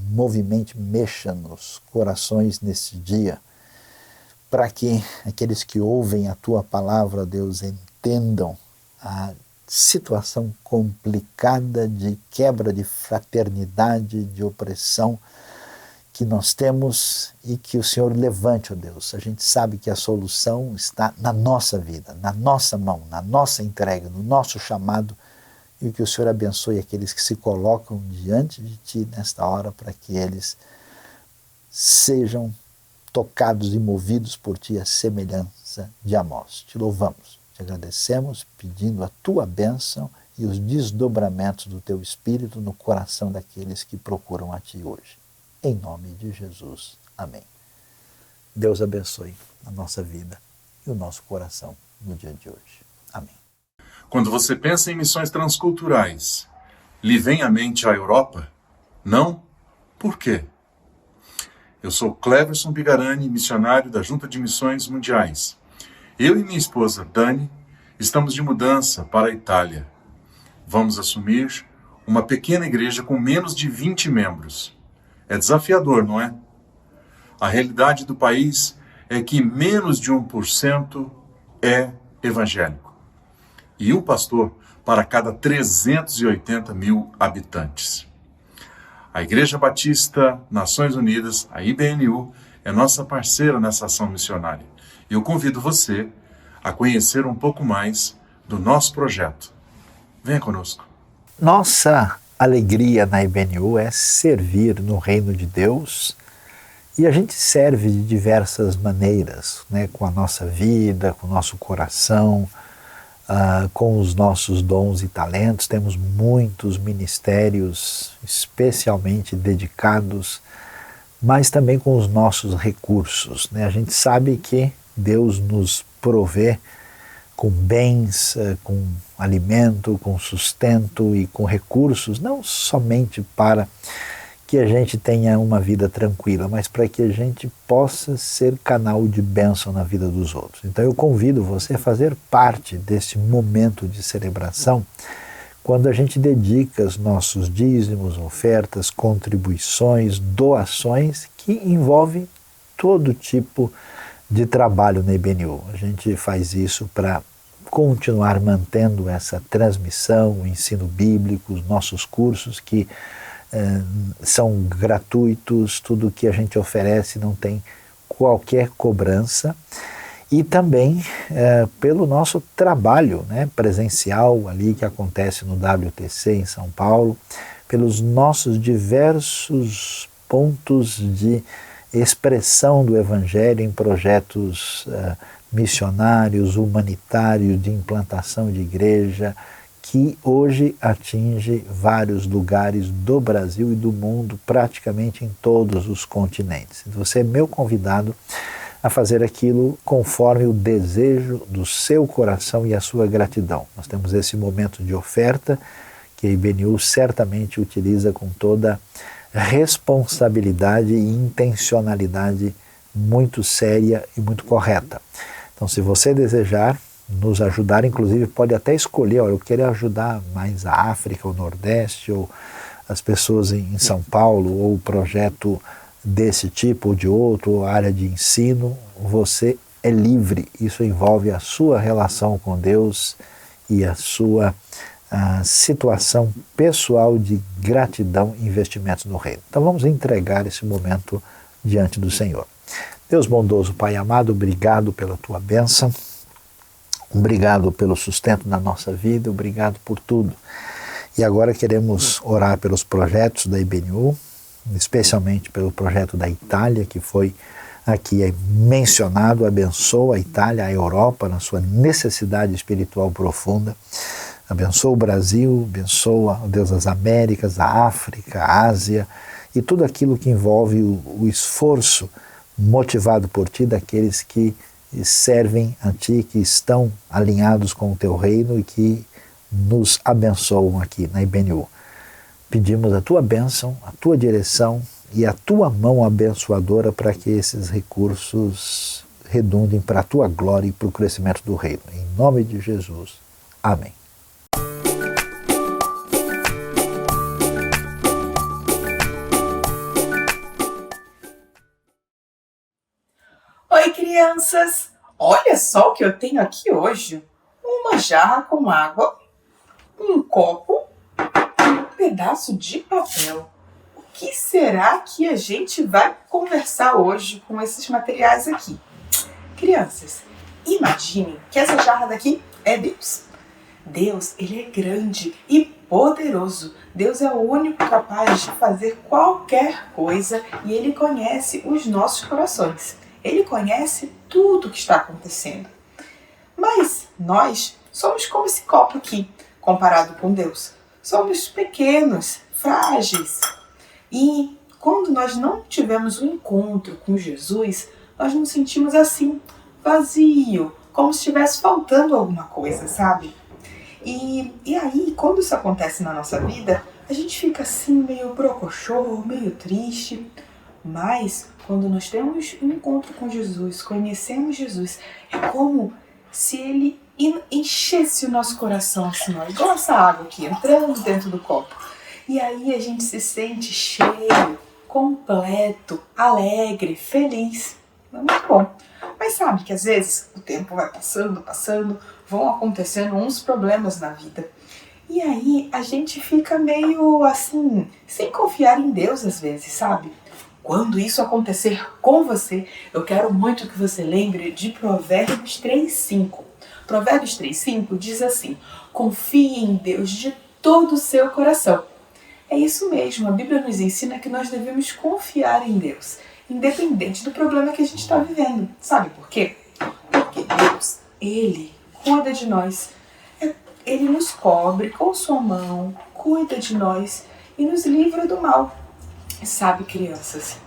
movimente, mexa nos corações nesse dia, para que aqueles que ouvem a Tua palavra, Deus, entendam a situação complicada de quebra de fraternidade, de opressão que nós temos, e que o Senhor levante, ó Deus. A gente sabe que a solução está na nossa vida, na nossa mão, na nossa entrega, no nosso chamado, e que o Senhor abençoe aqueles que se colocam diante de Ti nesta hora, para que eles sejam tocados e movidos por Ti, a semelhança de Amós. Te louvamos, te agradecemos, pedindo a Tua bênção e os desdobramentos do Teu Espírito no coração daqueles que procuram a Ti hoje. Em nome de Jesus. Amém. Deus abençoe a nossa vida e o nosso coração no dia de hoje. Amém. Quando você pensa em missões transculturais, lhe vem à mente a Europa? Não? Por quê? Eu sou Cleverson Bigarani, missionário da Junta de Missões Mundiais. Eu e minha esposa, Dani, estamos de mudança para a Itália. Vamos assumir uma pequena igreja com menos de 20 membros. É desafiador, não é? A realidade do país é que menos de 1% é evangélico. E um pastor para cada 380 mil habitantes. A Igreja Batista Nações Unidas, a IBNU, é nossa parceira nessa ação missionária. E eu convido você a conhecer um pouco mais do nosso projeto. Venha conosco. Nossa alegria na IBNU é servir no reino de Deus E a gente serve de diversas maneiras, né? Com a nossa vida, com o nosso coração, com os nossos dons e talentos. Temos muitos ministérios especialmente dedicados, mas também com os nossos recursos, né? A gente sabe que Deus nos provê com bens, com alimento, com sustento e com recursos, não somente para que a gente tenha uma vida tranquila, mas para que a gente possa ser canal de bênção na vida dos outros. Então eu convido você a fazer parte desse momento de celebração, quando a gente dedica os nossos dízimos, ofertas, contribuições, doações, que envolvem todo tipo de trabalho na IBNU. A gente faz isso para continuar mantendo essa transmissão, o ensino bíblico, os nossos cursos que são gratuitos, tudo que a gente oferece não tem qualquer cobrança, e também pelo nosso trabalho, né, presencial ali que acontece no WTC em São Paulo, pelos nossos diversos pontos de expressão do Evangelho em projetos missionários, humanitários, de implantação de igreja, que hoje atinge vários lugares do Brasil e do mundo, praticamente em todos os continentes. Você é meu convidado a fazer aquilo conforme o desejo do seu coração e a sua gratidão. Nós temos esse momento de oferta que a IBNU certamente utiliza com toda responsabilidade e intencionalidade muito séria e muito correta. Então, se você desejar nos ajudar, inclusive pode até escolher, eu quero ajudar mais a África, o Nordeste, ou as pessoas em São Paulo, ou projeto desse tipo ou de outro, ou área de ensino. Você é livre, isso envolve a sua relação com Deus e a sua situação pessoal de gratidão e investimentos no reino. Então vamos entregar esse momento diante do Senhor. Deus bondoso, Pai amado, obrigado pela tua bênção, obrigado pelo sustento da nossa vida, obrigado por tudo. E agora queremos orar pelos projetos da IBNU, especialmente pelo projeto da Itália, que foi aqui mencionado. Abençoa a Itália, a Europa, na sua necessidade espiritual profunda. Abençoa o Brasil, abençoa, Deus, as Américas, a África, a Ásia e tudo aquilo que envolve o esforço motivado por Ti daqueles que servem a Ti, que estão alinhados com o Teu reino e que nos abençoam aqui na IBNU. Pedimos a Tua bênção, a Tua direção e a Tua mão abençoadora para que esses recursos redundem para a Tua glória e para o crescimento do reino. Em nome de Jesus. Amém. Oi, crianças! Olha só o que eu tenho aqui hoje. Uma jarra com água, um copo, um pedaço de papel. O que será que a gente vai conversar hoje com esses materiais aqui? Crianças, imaginem que essa jarra daqui é Deus. Deus, Ele é grande e poderoso. Deus é o único capaz de fazer qualquer coisa e Ele conhece os nossos corações. Ele conhece tudo o que está acontecendo. Mas nós somos como esse copo aqui, comparado com Deus. Somos pequenos, frágeis. E quando nós não tivemos um encontro com Jesus, nós nos sentimos assim, vazio, como se estivesse faltando alguma coisa, sabe? E aí, quando isso acontece na nossa vida, a gente fica assim meio brocochô, meio triste. Mas quando nós temos um encontro com Jesus, conhecemos Jesus, é como se Ele enchesse o nosso coração assim, ó, igual essa água aqui, entrando dentro do copo. E aí a gente se sente cheio, completo, alegre, feliz. É muito bom. Mas sabe que às vezes o tempo vai passando, vão acontecendo uns problemas na vida. E aí a gente fica meio assim, sem confiar em Deus às vezes, sabe? Quando isso acontecer com você, eu quero muito que você lembre de Provérbios 3:5. Provérbios 3:5 diz assim: confie em Deus de todo o seu coração. É isso mesmo, a Bíblia nos ensina que nós devemos confiar em Deus. independente do problema que a gente está vivendo. Sabe por quê? Porque Deus, Ele cuida de nós. Ele nos cobre com sua mão, cuida de nós e nos livra do mal. Sabe, crianças,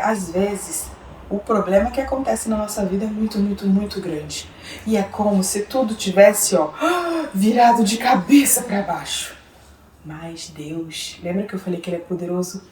às vezes o problema que acontece na nossa vida é muito, muito, muito grande. E é como se tudo tivesse, virado de cabeça para baixo. Mas Deus, lembra que eu falei que Ele é poderoso?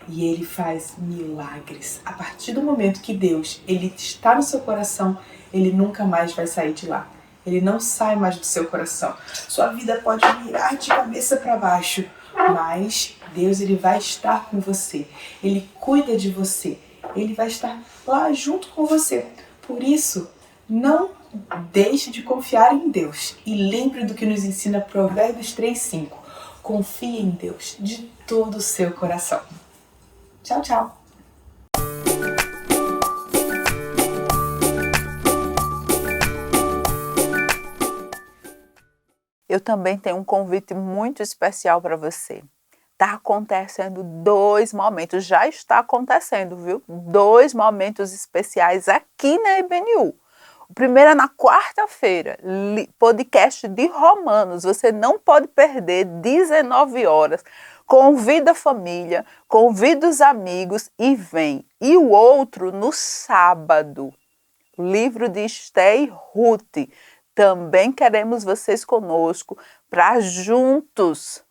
E Ele faz milagres. A partir do momento que Deus, Ele está no seu coração, Ele nunca mais vai sair de lá. Ele não sai mais do seu coração. Sua vida pode virar de cabeça para baixo, mas Deus, Ele vai estar com você. Ele cuida de você. Ele vai estar lá junto com você. Por isso, não deixe de confiar em Deus. E lembre do que nos ensina Provérbios 3:5. Confie em Deus de todo o seu coração. Tchau, tchau. Eu também tenho um convite muito especial para você. Está acontecendo 2 momentos, já está acontecendo, viu? 2 momentos especiais aqui na EBNU. O primeiro é na quarta-feira, podcast de Romanos. Você não pode perder, 19 horas. Convida a família, convida os amigos e vem. E o outro no sábado, livro de Esther e Ruth. Também queremos vocês conosco para juntos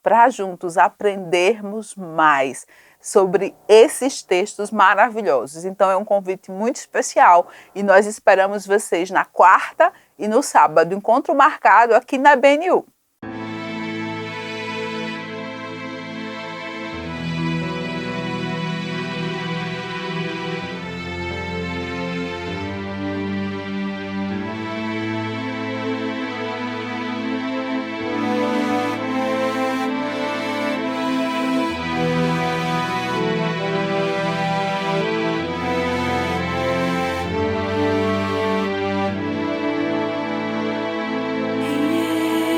aprendermos mais sobre esses textos maravilhosos. Então é um convite muito especial e nós esperamos vocês na quarta e no sábado. Encontro marcado aqui na EBNU.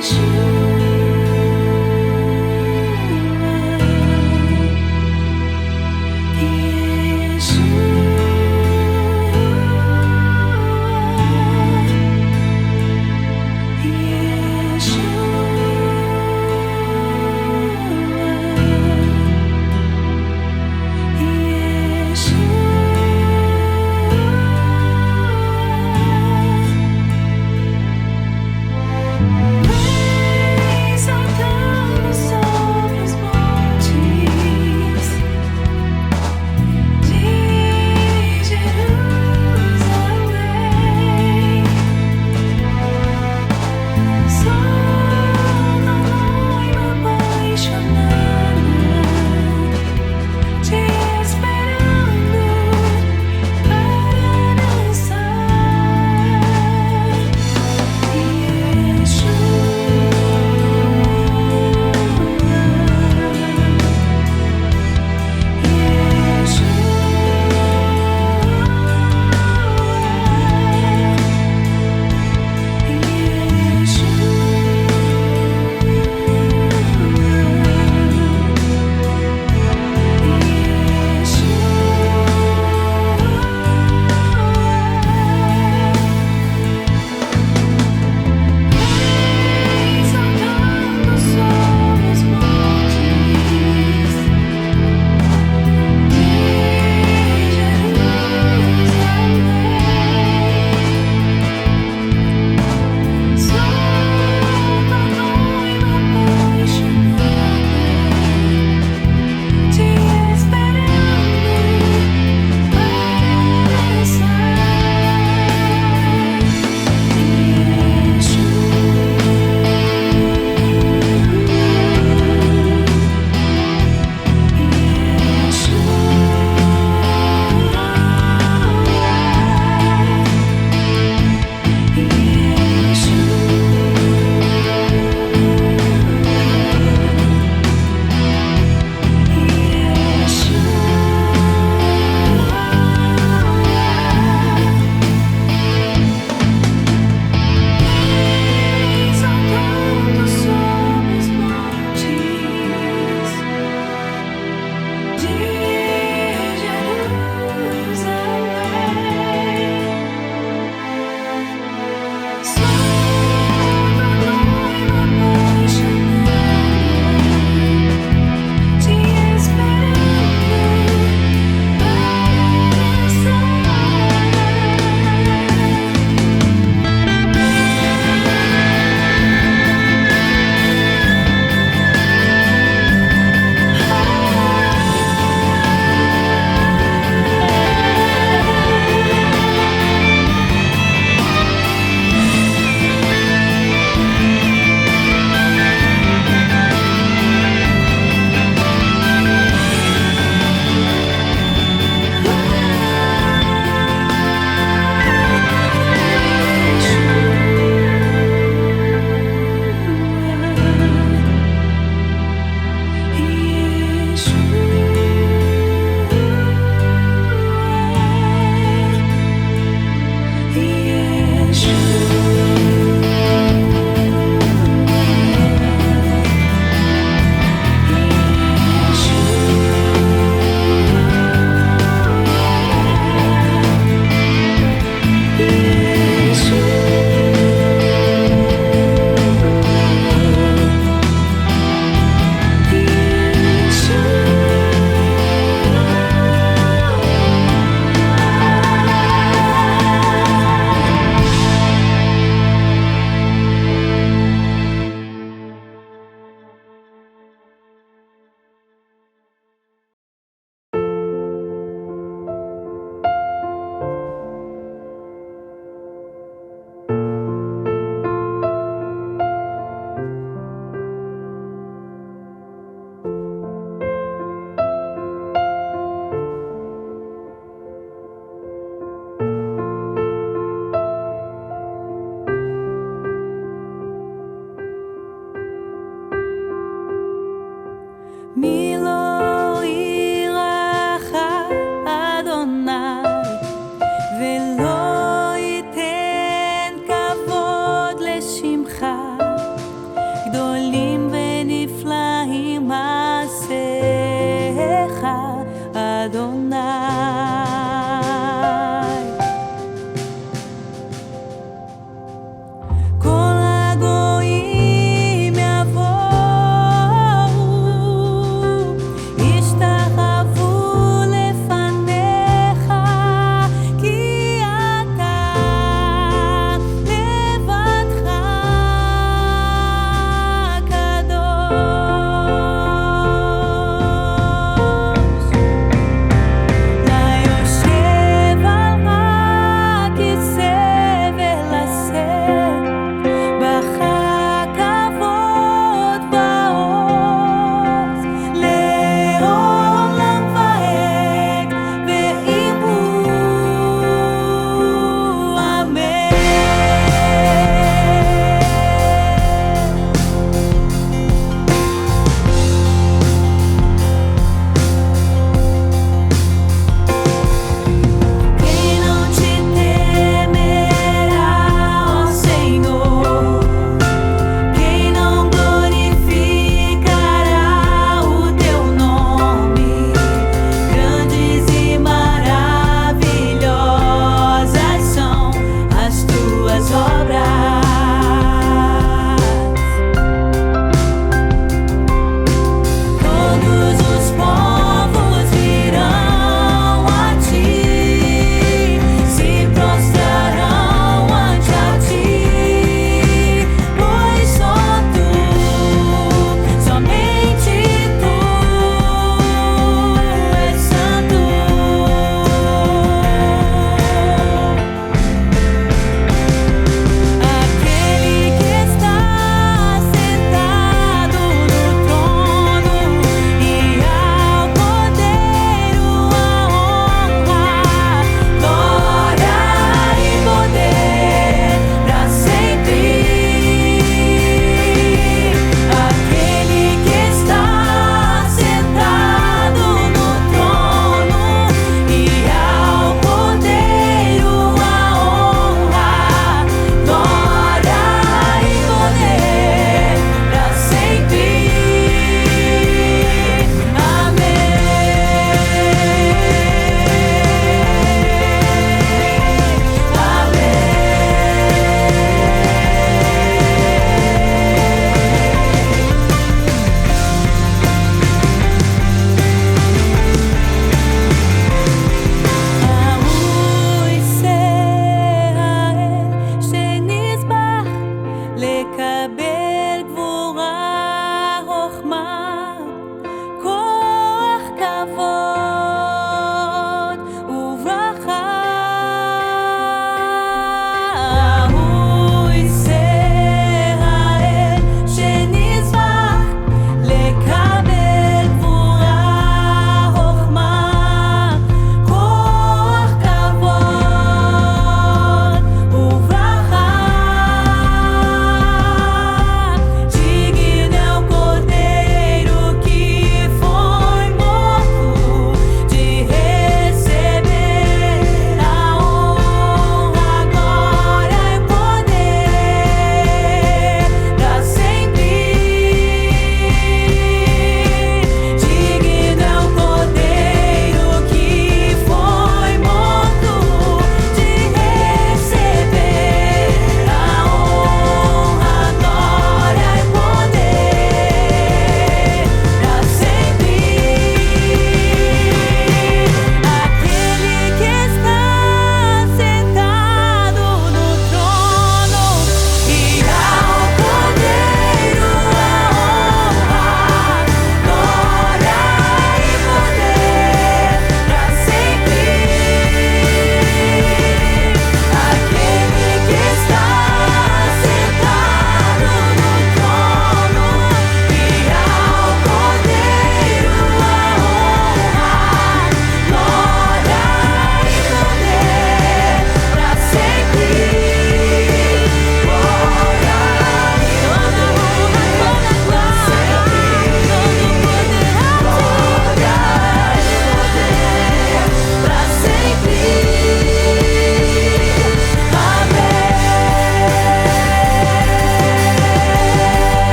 Yes.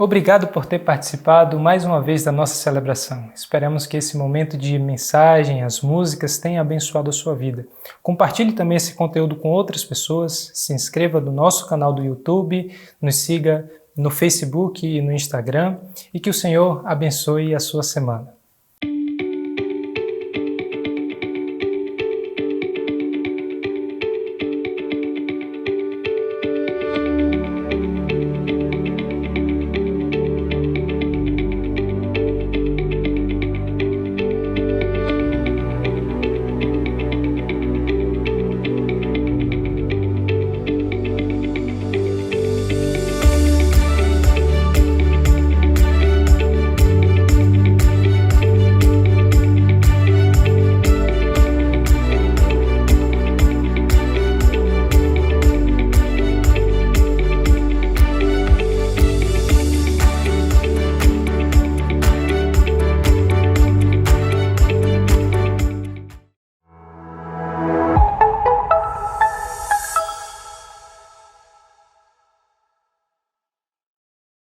Obrigado por ter participado mais uma vez da nossa celebração. Esperamos que esse momento de mensagem, as músicas, tenha abençoado a sua vida. Compartilhe também esse conteúdo com outras pessoas, se inscreva no nosso canal do YouTube, nos siga no Facebook e no Instagram e que o Senhor abençoe a sua semana.